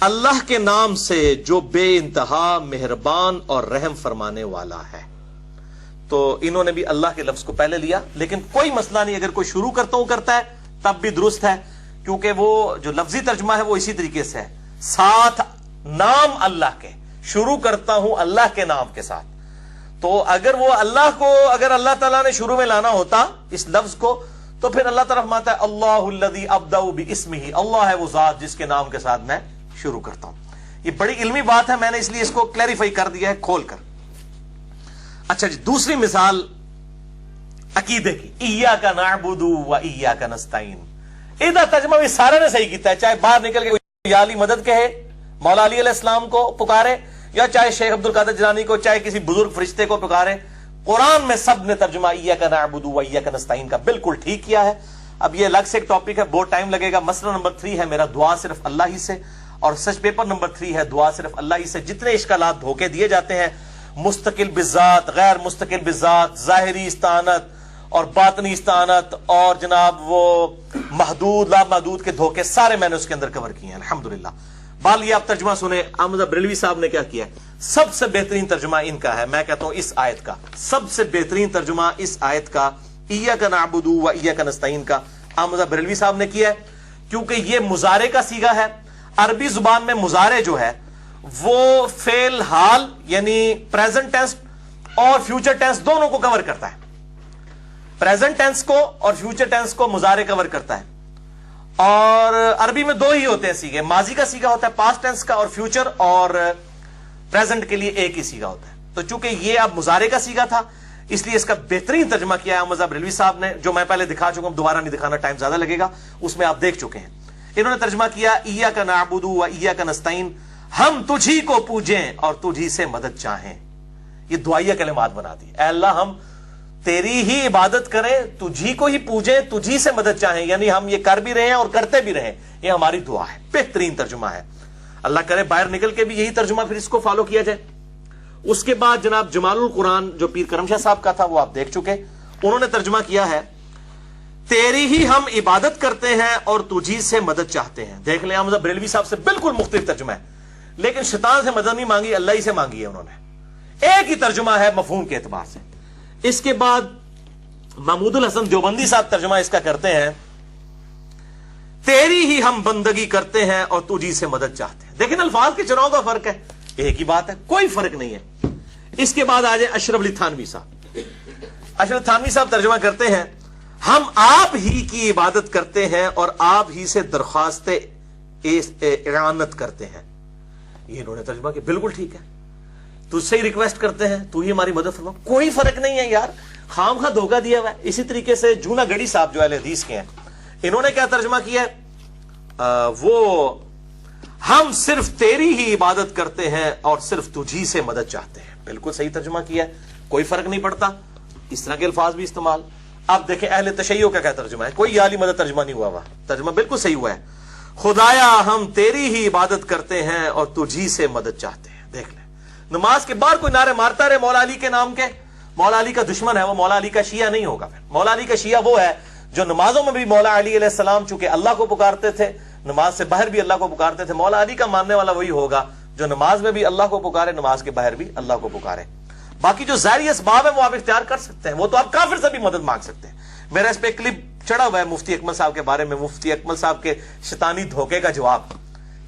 اللہ کے نام سے جو بے انتہا مہربان اور رحم فرمانے والا ہے. تو انہوں نے بھی اللہ کے لفظ کو پہلے لیا, لیکن کوئی مسئلہ نہیں, اگر کوئی شروع کرتا ہوں کرتا ہے تب بھی درست ہے, کیونکہ وہ جو لفظی ترجمہ ہے وہ اسی طریقے سے ہے, ساتھ نام اللہ کے شروع کرتا ہوں اللہ کے نام کے ساتھ. تو اگر وہ اللہ کو, اگر اللہ تعالیٰ نے شروع میں لانا ہوتا اس لفظ کو, تو پھر اللہ تعالیٰ فرماتا ہے اللہ الذی ابدأ باسمہ، اللہ ہے وہ ذات جس کے نام کے ساتھ میں شروع کرتا ہوں. یہ بڑی علمی بات ہے، میں نے اس لیے اس کو کلیریفائی کر دیا ہے کھول کر. اچھا جی، دوسری مثال عقیدے کی، ایاک نعبد و ایاک نستعین. ادھر ترجمہ بھی سارے نے صحیح کیتا ہے، چاہے باہر نکل کے یا علی مدد کہے، مولا علی علیہ السلام کو پکارے، یا چاہے شیخ عبد القادر جیلانی کو، چاہے کسی بزرگ فرشتے کو پکارے. قرآن میں سب نے ترجمہ ایاک نعبد و ایاک نستعین کا بالکل ٹھیک کیا ہے. اب یہ الگ سے ایک ٹاپک ہے، بہت ٹائم لگے گا. مسئلہ نمبر 3 ہے میرا دعا صرف اللہ ہی سے، اور سچ پیپر نمبر 3 ہے دعا صرف اللہ ہی سے. جتنے اشکالات دھوکے دیے جاتے ہیں، مستقل بالذات، غیر مستقل بالذات، ظاہری استعانت اور باطنی استعانت، اور جناب وہ محدود لا محدود کے دھوکے، سارے میں نے اس کے اندر کور کیے ہیں الحمدللہ. بال یہ آپ ترجمہ سنیں، احمد بریلوی صاحب نے کیا کیا ہے. سب سے بہترین ترجمہ ان کا ہے، میں کہتا ہوں اس آیت کا سب سے بہترین ترجمہ اس آیت کا ایاک نعبد و ایاک نستعین کا احمد بریلوی صاحب نے کیا ہے، کیونکہ یہ مضارع کا صیغہ ہے. عربی زبان میں مضارع جو ہے وہ فعل حال یعنی پریزنٹ ٹینس اور فیوچر ٹینس دونوں کو کور کرتا ہے. پریزنٹ ٹینس کو اور فیوچر ٹینس کو مضارع کور کرتا ہے. اور عربی میں 2 ہی ہوتے ہیں سیغے، ماضی کا سیغہ ہوتا ہے پاسٹ ٹینس کا، اور فیوچر اور پریزنٹ کے لیے ایک ہی سیغہ ہوتا ہے. تو چونکہ یہ اب مضارع کا سیغہ تھا، اس لیے اس کا بہترین ترجمہ کیا ہے احمد بریلوی صاحب نے، جو میں پہلے دکھا چکا ہوں، دوبارہ نہیں دکھانا، ٹائم زیادہ لگے گا. اس میں آپ دیکھ چکے ہیں. انہوں نے ترجمہ کیا ایاک نعبد و ایاک نستعین، ہم تجھی کو پوجیں اور تجھی سے مدد چاہیں. یہ دعائیہ کلمات بنا دی. اے اللہ ہم تیری ہی عبادت کریں، تجھی کو ہی پوجیں، تجھی سے مدد چاہیں، یعنی ہم یہ کر بھی رہے ہیں اور کرتے بھی رہے. یہ ہماری دعا ہے. بہترین ترجمہ ہے. اللہ کرے باہر نکل کے بھی یہی ترجمہ پھر اس کو فالو کیا جائے. اس کے بعد جناب جمال القرآن جو پیر کرم شاہ صاحب کا تھا وہ آپ دیکھ چکے. انہوں نے ترجمہ کیا ہے تیری ہی ہم عبادت کرتے ہیں اور تجھی سے مدد چاہتے ہیں. دیکھ لیں احمد بریلوی صاحب سے بالکل مختلف ترجمہ ہے، لیکن شیطان سے مدد نہیں مانگی، اللہ ہی سے مانگی ہے انہوں نے. ایک ہی ترجمہ ہے مفہوم کے اعتبار سے. اس کے بعد محمود الحسن دیوبندی صاحب ترجمہ اس کا کرتے ہیں تیری ہی ہم بندگی کرتے ہیں اور تجھی سے مدد چاہتے ہیں. دیکھیں الفاظ کے چناؤ کا فرق ہے، ایک ہی بات ہے، کوئی فرق نہیں ہے. اس کے بعد آ جائے اشرف علی تھانوی صاحب. اشرف تھانوی صاحب ترجمہ کرتے ہیں ہم آپ ہی کی عبادت کرتے ہیں اور آپ ہی سے درخواست اعانت کرتے ہیں. یہ انہوں نے ترجمہ کیا، بالکل ٹھیک ہے. تجھ سے ہی ریکویسٹ کرتے ہیں، تو ہی ہماری مدد فرما. کوئی فرق نہیں ہے یار، خام خواہ دھوکہ دیا ہوا ہے. اسی طریقے سے جونا گڑی صاحب جو اہل حدیث کے ہیں، انہوں نے کیا ترجمہ کیا ہے، وہ ہم صرف تیری ہی عبادت کرتے ہیں اور صرف تجھی سے مدد چاہتے ہیں. بالکل صحیح ترجمہ کیا ہے، کوئی فرق نہیں پڑتا. اس طرح کے الفاظ بھی استعمال. اب دیکھیں اہل تشیع کا کیا ترجمہ ہے، کوئی عالی مدد ترجمہ نہیں ہوا ہوا، ترجمہ بالکل صحیح ہوا ہے خدایا ہم تیری ہی عبادت کرتے ہیں اور تجھی سے مدد چاہتے ہیں. دیکھ لیں نماز کے بعد کوئی نعرے مارتا رہے مولا علی کے نام کے، مولا علی کا دشمن ہے وہ، مولا علی کا شیعہ نہیں ہوگا. مولا علی کا شیعہ وہ ہے جو نمازوں میں بھی مولا علی علیہ السلام چونکہ اللہ کو پکارتے تھے، نماز سے باہر بھی اللہ کو پکارتے تھے. مولا علی کا ماننے والا وہی ہوگا جو نماز میں بھی اللہ کو پکارے، نماز کے باہر بھی اللہ کو پکارے. باقی جو ظاہری اسباب ہیں وہ آپ اختیار کر سکتے ہیں، وہ تو آپ کافر سے بھی مدد مانگ سکتے ہیں. میرا اس پہ کلپ چڑھا ہوا ہے مفتی اکمل صاحب کے بارے میں، مفتی اکمل صاحب کے شیطانی دھوکے کا جواب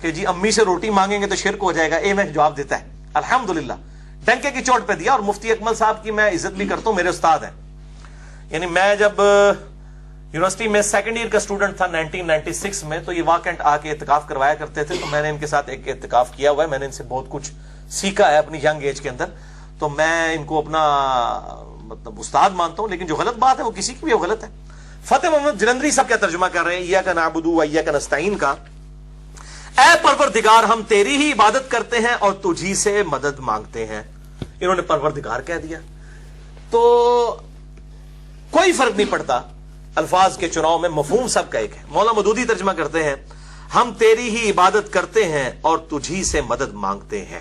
کہ جی امی سے روٹی مانگیں گے تو شرک ہو جائے گا. میں جواب دیتا ہے الحمدللہ، ڈنکے کی چوٹ پہ دیا. اور مفتی اکمل صاحب کی میں عزت بھی کرتا ہوں، میرے استاد ہیں. یعنی میں جب یونیورسٹی میں سیکنڈ ایئر کا اسٹوڈنٹ تھا 1996 میں، تو یہ واقعات آ کے اعتکاف کروایا کرتے تھے. تو میں نے ان کے ساتھ ایک اعتکاف کیا ہوا ہے، میں نے ان سے بہت کچھ سیکھا ہے اپنی ینگ ایج کے اندر. تو میں ان کو اپنا مطلب استاد مانتا ہوں، لیکن جو غلط بات ہے وہ کسی کی بھی غلط ہے. فتح محمد جلندری صاحب کیا ترجمہ کر رہے ہیں ایاک نعبد و ایاک نستعین کا، اے پروردگار ہم تیری ہی عبادت کرتے ہیں اور تجھی سے مدد مانگتے ہیں. انہوں نے پروردگار کہہ دیا. تو کوئی فرق نہیں پڑتا الفاظ کے چناؤ میں، مفہوم سب کا ایک ہے. مولا مودودی ترجمہ کرتے ہیں ہم تیری ہی عبادت کرتے ہیں اور تجھی سے مدد مانگتے ہیں.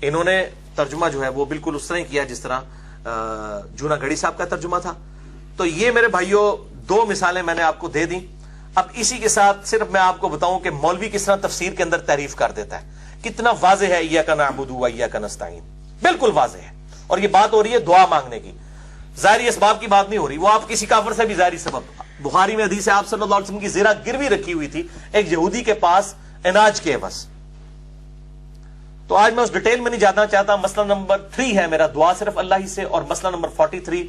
انہوں نے ترجمہ جو ہے وہ بالکل اس طرح کیا جس طرح جونا گڑی صاحب کا ترجمہ تھا. تو یہ میرے بھائیوں 2 مثالیں میں نے آپ کو دے دی. اب اسی کے ساتھ صرف میں آپ کو بتاؤں کہ مولوی کس طرح تفسیر کے اندر تعریف کر دیتا ہے. کتنا واضح ہے ایاک نعبد و ایاک نستعین، بالکل واضح ہے. اور یہ بات ہو رہی ہے دعا مانگنے کی، ظاہری اسباب کی بات نہیں ہو رہی. وہ آپ کسی کافر سے بھی ظاہری سبب، بخاری میں حدیث ہے آپ صلی اللہ علیہ وسلم کی زیرہ گروی رکھی ہوئی تھی ایک یہودی کے پاس اناج کے عوض. تو آج میں اس ڈیٹیل میں نہیں جانا چاہتا. مسئلہ نمبر 3 ہے میرا دعا صرف اللہ ہی سے، اور مسئلہ نمبر 43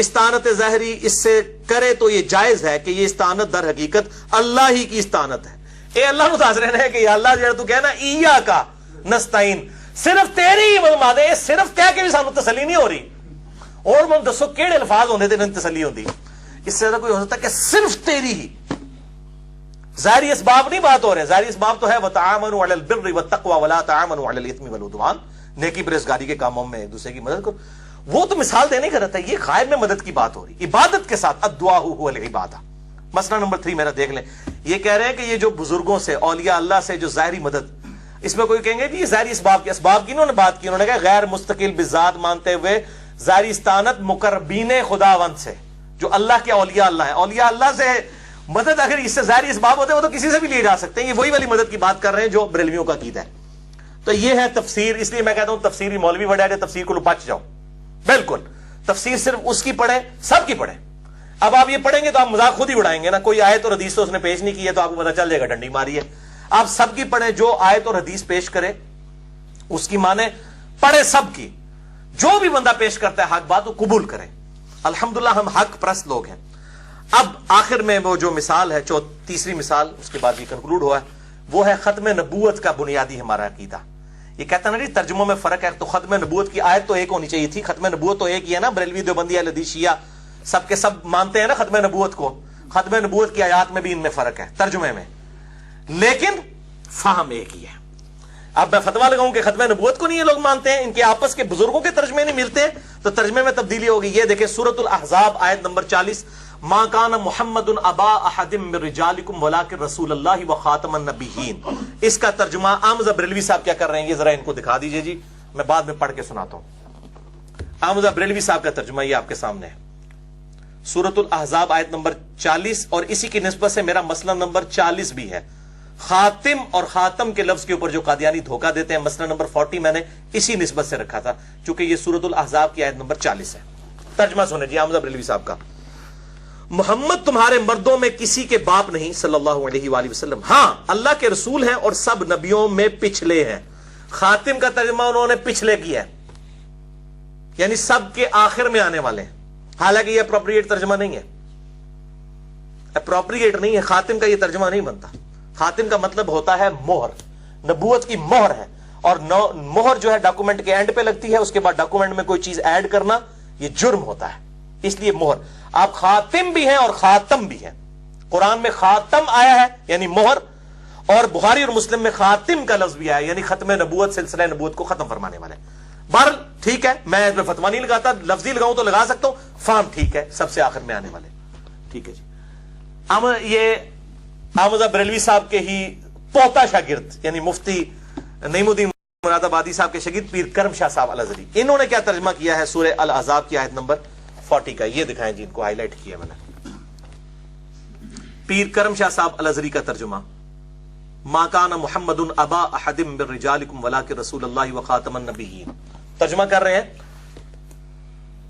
استانت ظاہری اس سے کرے تو یہ جائز ہے کہ یہ استانت در حقیقت اللہ ہی کی استانت ہے. اے اللہ متاثر ہے کہ یا اللہ جڑا تو کہنا ایا کا نستعین صرف تیری ہی مدد ہے. صرف کہہ کے بھی سانو تسلی نہیں ہو رہی. اور من دسو کیڑے الفاظ ہوندے تے تسلی ہوندی؟ اس سے کوئی ہو سکتا کہ صرف تیری ہی. ظاہری اسباب نہیں بات ہو رہے. ظاہری اسباب تو ہے وتعاونوا علی البر والتقوى ولا تعاونوا علی الاثم والعدوان. نیکی پرہیزگاری کے کاموں میں ایک دوسرے کی مدد کرو. وہ تو مثال دینے کا رہتا ہے. یہ غائب میں مدد کی بات ہو رہی. عبادت کے ساتھ الدعاء هو العبادہ. مسئلہ نمبر 3 میرا دیکھ لیں. یہ کہہ رہے ہیں کہ یہ جو بزرگوں سے اولیاء اللہ سے جو ظاہری مدد, اس میں کوئی کہیں گے یہ ظاہری اسباب کی انہوں نے بات کی. انہوں نے کہا غیر مستقل بذات مانتے ہوئے ظاہری استانت مقربین خداوند سے جو اللہ کے اولیاء اللہ ہیں. اولیاء اللہ سے مدد اگر اس سے ظاہری اسباب ہوتے ہیں وہ تو کسی سے بھی لیے جا سکتے ہیں. یہ وہی والی مدد کی بات کر رہے ہیں جو بریلویوں کا عقیدہ ہے. تو یہ ہے تفسیر. اس لیے میں کہتا ہوں تفسیری مولوی بڑھا کہ تفسیر کو بچ جاؤ. بالکل تفسیر صرف اس کی پڑھیں, سب کی پڑھیں. اب آپ یہ پڑھیں گے تو آپ مذاق خود ہی اڑائیں گے نا. کوئی آیت اور حدیث تو اس نے پیش نہیں کی ہے تو آپ کو پتا چل جائے گا ڈنڈی ماری ہے. آپ سب کی پڑھیں, جو آیت اور حدیث پیش کرے اس کی مانے, پڑھے سب کی. جو بھی بندہ پیش کرتا ہے حق بات وہ قبول کریں. الحمدللہ ہم حق پرست لوگ ہیں. اب آخر میں وہ جو مثال ہے, تیسری مثال, اس کے بعد یہ کنکلوڈ ہوا ہے, وہ ہے ختم نبوت کا بنیادی ہمارا عقیدہ. یہ کہتا نا جی ترجموں میں فرق ہے. تو ختم نبوت کی آیت تو ایک ہونی چاہیے تھی. ختم نبوت تو ایک ہی ہے نا. بریلوی دیوبندی اہل حدیث شیعہ سب کے سب مانتے ہیں نا ختم نبوت کو. ختم نبوت کی آیات میں بھی ان میں فرق ہے ترجمے میں, لیکن فہم ایک ہی ہے. اب میں فتوا لگاؤں کہ ختم نبوت کو نہیں یہ لوگ مانتے ہیں, ان کے آپس کے بزرگوں کے ترجمے نہیں ملتے, تو ترجمے میں تبدیلی ہوگی. یہ دیکھیں سورۃ الاحزاب آیت نمبر 40, ما کان محمد ابا احد من رجالکم ولکن رسول اللہ وخاتم النبیین. اس کا ترجمہ احمد بریلوی صاحب کیا کر رہے ہیں یہ ذرا ان کو دکھا دیجئے جی, میں بعد میں پڑھ کے سناتا ہوں. احمد بریلوی صاحب کا ترجمہ یہ آپ کے سامنے ہے. سورۃ الاحزاب آیت نمبر 40, اور اسی کی نسبت سے میرا مسئلہ نمبر 40 بھی ہے. خاتم اور خاتم کے لفظ کے اوپر جو قادیانی دھوکہ دیتے ہیں, مسئلہ نمبر 40 میں نے اسی نسبت سے رکھا تھا چونکہ یہ سورۃ الاحزاب کی آیت نمبر 40 ہے. ترجمہ سنیں جی احمد بریلوی صاحب کا. محمد تمہارے مردوں میں کسی کے باپ نہیں صلی اللہ علیہ وآلہ وسلم, ہاں اللہ کے رسول ہیں اور سب نبیوں میں پچھلے ہیں. خاتم کا ترجمہ انہوں نے پچھلے کیا ہے, یعنی سب کے آخر میں آنے والے ہیں. حالانکہ یہ اپروپریٹ ترجمہ نہیں ہے, اپروپریٹ نہیں ہے. خاتم کا یہ ترجمہ نہیں بنتا. خاتم کا مطلب ہوتا ہے مہر, نبوت کی مہر ہے, اور مہر جو ہے ڈاکومنٹ کے اینڈ پہ لگتی ہے, اس کے بعد ڈاکومنٹ میں کوئی چیز ایڈ کرنا یہ جرم ہوتا ہے, اس لیے مہر. آپ خاتم بھی ہیں اور خاتم بھی ہیں. قرآن میں خاتم آیا ہے یعنی مہر, اور بخاری اور مسلم میں خاتم کا لفظ بھی آیا یعنی ختم نبوت, سلسلہ نبوت کو ختم فرمانے والے. بہرحال ٹھیک ہے, میں اس میں فتوا نہیں لگاتا, لفظی لگاؤں تو لگا سکتا ہوں. فام ٹھیک ہے, سب سے آخر میں آنے والے. ٹھیک ہے جی. اب یہ احمد بریلوی صاحب کے ہی پوتا شاگرد یعنی مفتی نعیم الدین مراد آبادی صاحب کے شاگرد پیر کرم شاہ صاحب الازہری, انہوں نے کیا ترجمہ کیا ہے سورہ الاحزاب کی آیت نمبر 40 کا. یہ دکھائیں جی, ان کو ہائی لائٹ کیا میں نے. پیر کرم شاہ صاحب الازہری کا ترجمہ, ما کان محمد ابا احد من رجالکم ولکن رسول اللہ وخاتم النبیین. ترجمہ کر رہے ہیں,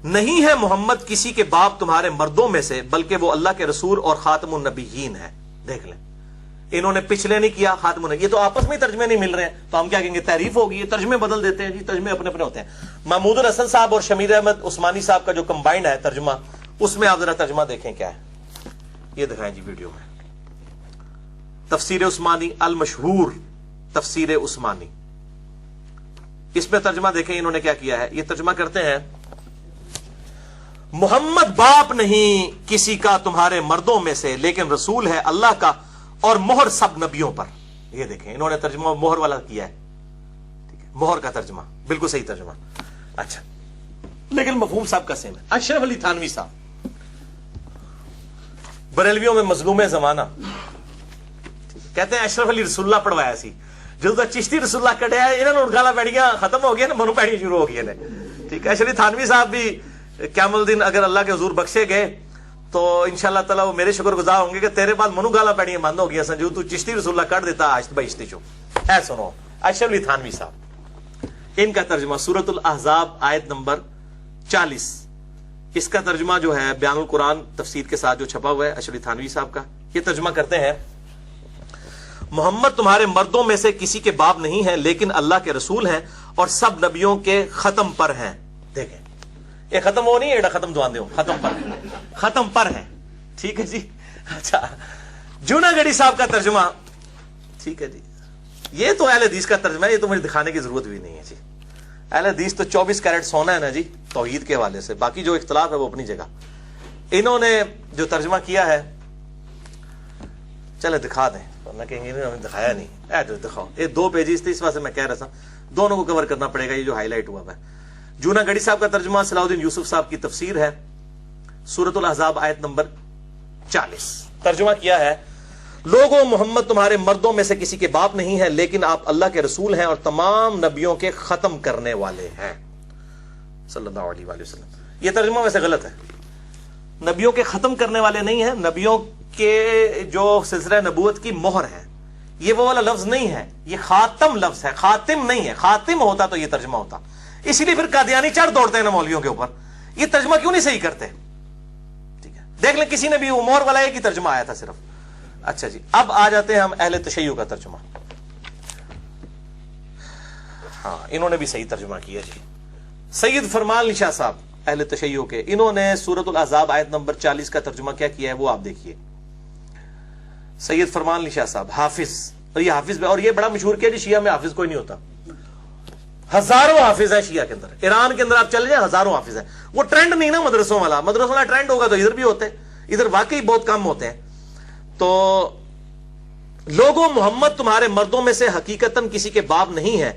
نہیں ہے محمد کسی کے باپ تمہارے مردوں میں سے بلکہ وہ اللہ کے رسول اور خاتم النبیین ہے. دیکھ لیں, انہوں نے پچھلے نہیں کیا, خاتم النبیین. یہ تو آپس میں ترجمے نہیں مل رہے ہیں, تو ہم کیا کہیں گے تعریف ہوگی. یہ ترجمے بدل دیتے ہیں جی, ترجمے اپنے اپنے ہوتے ہیں. محمود الحسن صاحب اور شمیر احمد عثمانی صاحب کا جو کمبائنڈ ہے ترجمہ, اس میں آپ ذرا ترجمہ دیکھیں کیا ہے. یہ دکھائیں جی ویڈیو میں. تفسیر عثمانی المشہور تفسیر عثمانی, اس میں ترجمہ دیکھیں انہوں نے کیا کیا ہے. یہ ترجمہ کرتے ہیں, محمد باپ نہیں کسی کا تمہارے مردوں میں سے لیکن رسول ہے اللہ کا, اور مہر سب نبیوں پر. یہ دیکھیں انہوں نے ترجمہ مہر والا کیا ہے. ٹھیک ہے, مہر کا ترجمہ بالکل صحیح ترجمہ. اچھا, لیکن مفہوم سب کا سیم ہے. اشرف علی تھانوی صاحب بریلویوں میں مظلوم زمانہ کہتے ہیں اشرف علی رسول اللہ پڑھوایا سی, جدو تک چشتی رسول اللہ کٹیا ہے انہوں نے گالا پیڑیاں ختم ہو گیا نا, منو پیڑیاں شروع ہو گئی نے. ٹھیک ہے, اشرف علی تھانوی صاحب بھی قیام الدین اگر اللہ کے حضور بخشے گئے تو انشاءاللہ تعالیٰ وہ میرے شکر گزار ہوں گے کہ تیرے بعد منو گالا پیڑیاں بند ہو گیا سنجو, تو چشتی رسول اللہ کٹ دیتا آج بہشتی چو. اے سنو, اشرف علی تھانوی صاحب, ان کا ترجمہ سورۃ الاحزاب آیت نمبر 40, اس کا ترجمہ جو ہے بیان القرآن تفسیر کے ساتھ جو چھپا ہوا ہے اشرف علی تھانوی صاحب کا. یہ ترجمہ کرتے ہیں, محمد تمہارے مردوں میں سے کسی کے باپ نہیں ہیں لیکن اللہ کے رسول ہیں اور سب نبیوں کے ختم پر ہیں. دیکھیں یہ ختم ہو نہیں ہے, ختم دعاندے ہو, ختم پر ہے, ختم پر ہے. ٹھیک ہے جی. اچھا, جوناگڑی صاحب کا ترجمہ, ٹھیک ہے جی, یہ تو اہل حدیث کا ترجمہ ہے, یہ تو مجھے دکھانے کی ضرورت بھی نہیں ہے جی. اہل حدیث تو 24 کیرٹ سونا ہے نا جی توحید کے حوالے سے, باقی جو اختلاف ہے وہ اپنی جگہ. انہوں نے جو ترجمہ کیا ہے, چلے دکھا دیں, ورنہ کہیں گے انہوں نے دکھایا نہیں, تو دکھاؤ. یہ 2 پیجز تھے, اس واسطے میں کہہ رہا تھا دونوں کو کور کرنا پڑے گا, یہ جو ہائی لائٹ ہوا ہے. جوناگڑی صاحب کا ترجمہ, صلاح الدین یوسف صاحب کی تفسیر ہے, سورۃ الاحزاب آیت نمبر 40. ترجمہ کیا ہے, لوگوں محمد تمہارے مردوں میں سے کسی کے باپ نہیں ہے, لیکن آپ اللہ کے رسول ہیں اور تمام نبیوں کے ختم کرنے والے ہیں صلی اللہ علیہ وآلہ وسلم. یہ ترجمہ ویسے غلط ہے, نبیوں کے ختم کرنے والے نہیں ہیں, نبیوں کے جو سلسلہ نبوت کی مہر ہے, یہ وہ والا لفظ نہیں ہے, یہ خاتم لفظ ہے, خاتم نہیں ہے. خاتم ہوتا تو یہ ترجمہ ہوتا. اسی لیے پھر قادیانی چڑھ دوڑتے ہیں نا مولویوں کے اوپر, یہ ترجمہ کیوں نہیں صحیح کرتے. ٹھیک ہے, دیکھ لیں کسی نے بھی مہر والا ایک ہی ترجمہ آیا تھا صرف. اچھا جی, اب آ جاتے ہیں ہم اہل تشیع کا ترجمہ. ہاں, انہوں نے بھی صحیح ترجمہ کیا جی. سید فرمان علی شاہ صاحب اہل تشیع کے, انہوں نے سورۃ الاحزاب آیت نمبر 40 کا ترجمہ کیا کیا ہے وہ آپ دیکھیے. سید فرمان علی شاہ صاحب حافظ, اور یہ حافظ اور یہ بڑا مشہور کیا جی, شیعہ میں حافظ کوئی نہیں ہوتا, ہزاروں حافظ ہیں شیعہ کے اندر. ایران کے اندر آپ چلے جائیں ہزاروں حافظ ہیں. وہ ٹرینڈ نہیں نا مدرسوں والا, مدرسوں والا ٹرینڈ ہوگا تو ادھر بھی ہوتے ہیں, ادھر واقعی بہت کم ہوتے ہیں. تو لوگوں محمد تمہارے مردوں میں سے حقیقتاً کسی کے باپ نہیں ہے,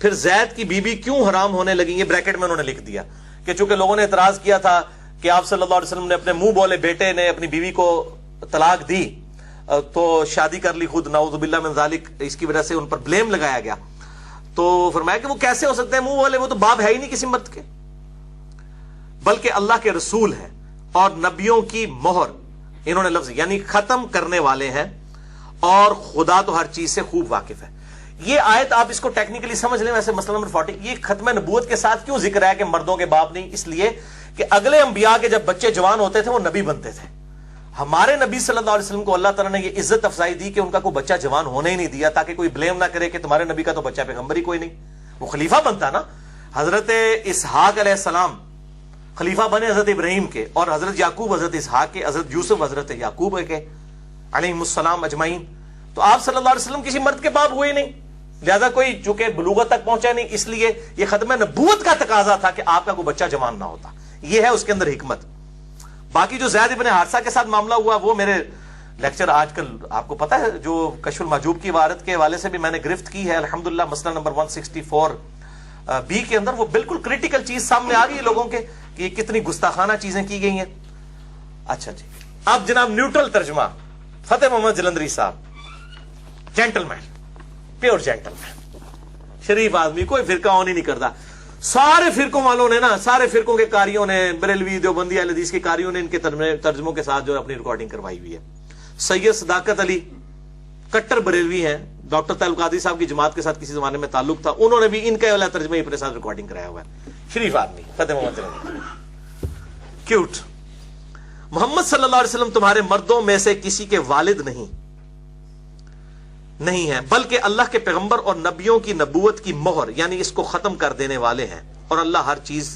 پھر زید کی بیوی کیوں حرام ہونے لگی. یہ بریکٹ میں انہوں نے لکھ دیا کہ چونکہ لوگوں نے اعتراض کیا تھا کہ آپ صلی اللہ علیہ وسلم نے اپنے منہ بولے بیٹے نے اپنی بیوی کو طلاق دی تو شادی کر لی خود, نعوذ باللہ من ذالک, اس کی وجہ سے ان پر بلیم لگایا گیا. تو فرمایا کہ وہ کیسے ہو سکتے ہیں منہ بولے, وہ تو باپ ہے ہی نہیں کسی مرد کے, بلکہ اللہ کے رسول ہیں اور نبیوں کی مہر, انہوں نے لفظ یعنی ختم کرنے والے ہیں, اور خدا تو ہر چیز سے خوب واقف ہے. یہ آیت آپ اس کو ٹیکنیکلی سمجھ لیں. ویسے مسئلہ نمبر 40 یہ ختم نبوت کے ساتھ کیوں ذکر ہے کہ مردوں کے باپ نہیں, اس لیے کہ اگلے انبیاء کے جب بچے جوان ہوتے تھے وہ نبی بنتے تھے. ہمارے نبی صلی اللہ علیہ وسلم کو اللہ تعالیٰ نے یہ عزت افزائی دی کہ ان کا کوئی بچہ جوان ہونے ہی نہیں دیا, تاکہ کوئی بلیم نہ کرے کہ تمہارے نبی کا تو بچہ پیغمبر ہی کوئی نہیں. وہ خلیفہ بنتا نا, حضرت اسحاق علیہ السلام خلیفہ بنے حضرت ابراہیم کے, اور حضرت یعقوب حضرت اسحاق کے, حضرت یوسف حضرت یعقوب کے علیہم السلام اجمعین. تو آپ صلی اللہ علیہ وسلم کسی مرد کے باپ ہوئے نہیں, لہذا کوئی چونکہ بلوغت تک پہنچا نہیں, اس لیے یہ ختم نبوت کا تقاضا تھا کہ آپ کا کوئی بچہ جوان نہ ہوتا. یہ ہے اس کے اندر حکمت. باقی جو زید ابن حارثہ کے ساتھ معاملہ ہوا, وہ میرے لیکچر آج کل آپ کو پتا ہے, جو کشف المحجوب کی عبارت کے حوالے سے بھی میں نے گرفت کی ہے الحمدللہ, مسئلہ نمبر 164 بی کے اندر وہ بالکل کریٹیکل چیز سامنے آ گئی ہے لوگوں کے کہ کتنی گستاخانہ چیزیں کی گئی ہیں. اچھا جی, اب جناب نیوٹرل ترجمہ فتح محمد جلندری صاحب, جینٹل مین, پیور جینٹل مین, شریف آدمی, کوئی فرقہ آن ہی نہیں کرتا. سارے فرقوں والوں نے نا, سارے فرقوں کے قاریوں نے, بریلوی دیوبندی اہل حدیث کے قاریوں نے ان کے ترجموں کے ساتھ جو اپنی ریکارڈنگ کروائی ہوئی ہے. سید صداقت علی کٹر بریلوی ہیں, ڈاکٹر طیب القادری صاحب کی جماعت کے ساتھ کسی زمانے میں تعلق تھا, انہوں نے بھی ان کا والا ترجمہ اپنے ساتھ ریکارڈنگ کرایا ہوا ہے. شریف آدمی فتح محمد جلندری, کیوٹ. محمد صلی اللہ علیہ وسلم تمہارے مردوں میں سے کسی کے والد نہیں ہے, بلکہ اللہ کے پیغمبر اور نبیوں کی نبوت کی مہر یعنی اس کو ختم کر دینے والے ہیں, اور اللہ ہر چیز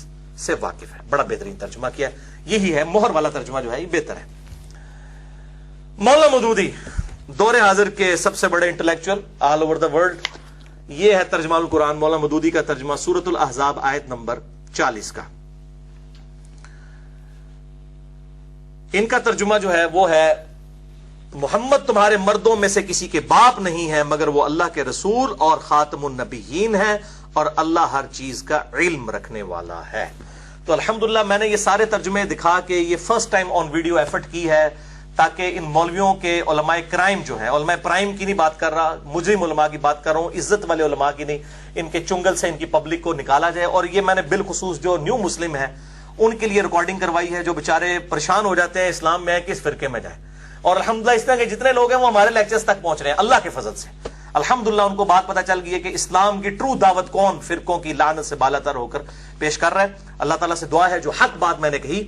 سے واقف ہے. بڑا بہترین ترجمہ کیا, یہی ہے مہر والا ترجمہ جو ہے یہ بہتر ہے. مولانا مودودی دور حاضر کے سب سے بڑے intellectual all over the world, یہ ہے ترجمہ القرآن مولانا مودودی کا ترجمہ سورۃ الاحزاب آیت نمبر 40 کا. ان کا ترجمہ جو ہے وہ ہے, محمد تمہارے مردوں میں سے کسی کے باپ نہیں ہے مگر وہ اللہ کے رسول اور خاتم النبیین ہے, اور اللہ ہر چیز کا علم رکھنے والا ہے. تو الحمدللہ میں نے یہ سارے ترجمے دکھا کے یہ first time on video effort کی ہے, تاکہ ان مولویوں کے علماء کرائم جو ہیں, علماء پرائم کی نہیں بات کر رہا, مجرم علماء کی بات کر رہا ہوں, عزت والے علماء کی نہیں, ان کے چنگل سے ان کی پبلک کو نکالا جائے. اور یہ میں نے بالخصوص جو نیو مسلم ہیں ان کے لیے ریکارڈنگ کروائی ہے, جو بیچارے پریشان ہو جاتے ہیں اسلام میں کس فرقے میں جائیں. اور الحمدللہ اس طرح کے جتنے لوگ ہیں وہ ہمارے لیکچرز تک پہنچ رہے ہیں اللہ کے فضل سے. الحمدللہ ان کو بات پتہ چل گئی ہے کہ اسلام کی ٹرو دعوت کون فرقوں کی لعنت سے بالا تر ہو کر پیش کر رہا ہے. اللہ تعالیٰ سے دعا ہے جو حق بات میں نے کہی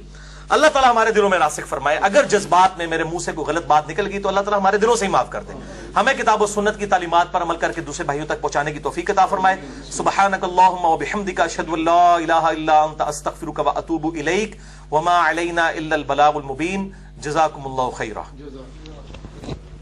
اللہ تعالیٰ ہمارے دلوں میں راسخ فرمائے. اگر جذبات میں میرے منہ سے کوئی غلط بات نکل گئی تو اللہ تعالیٰ ہمارے دلوں سے ہی معاف کر دے. ہمیں کتاب و سنت کی تعلیمات پر عمل کر کے دوسرے بھائیوں تک پہنچانے کی توفیق عطا فرمائے. سبحانک اللہم و بحمدک اشہد ان لا الہ الا انت استغفرک و اتوب الیک وما علینا الا البلاغ المبین. جزاکم اللہ خیرا.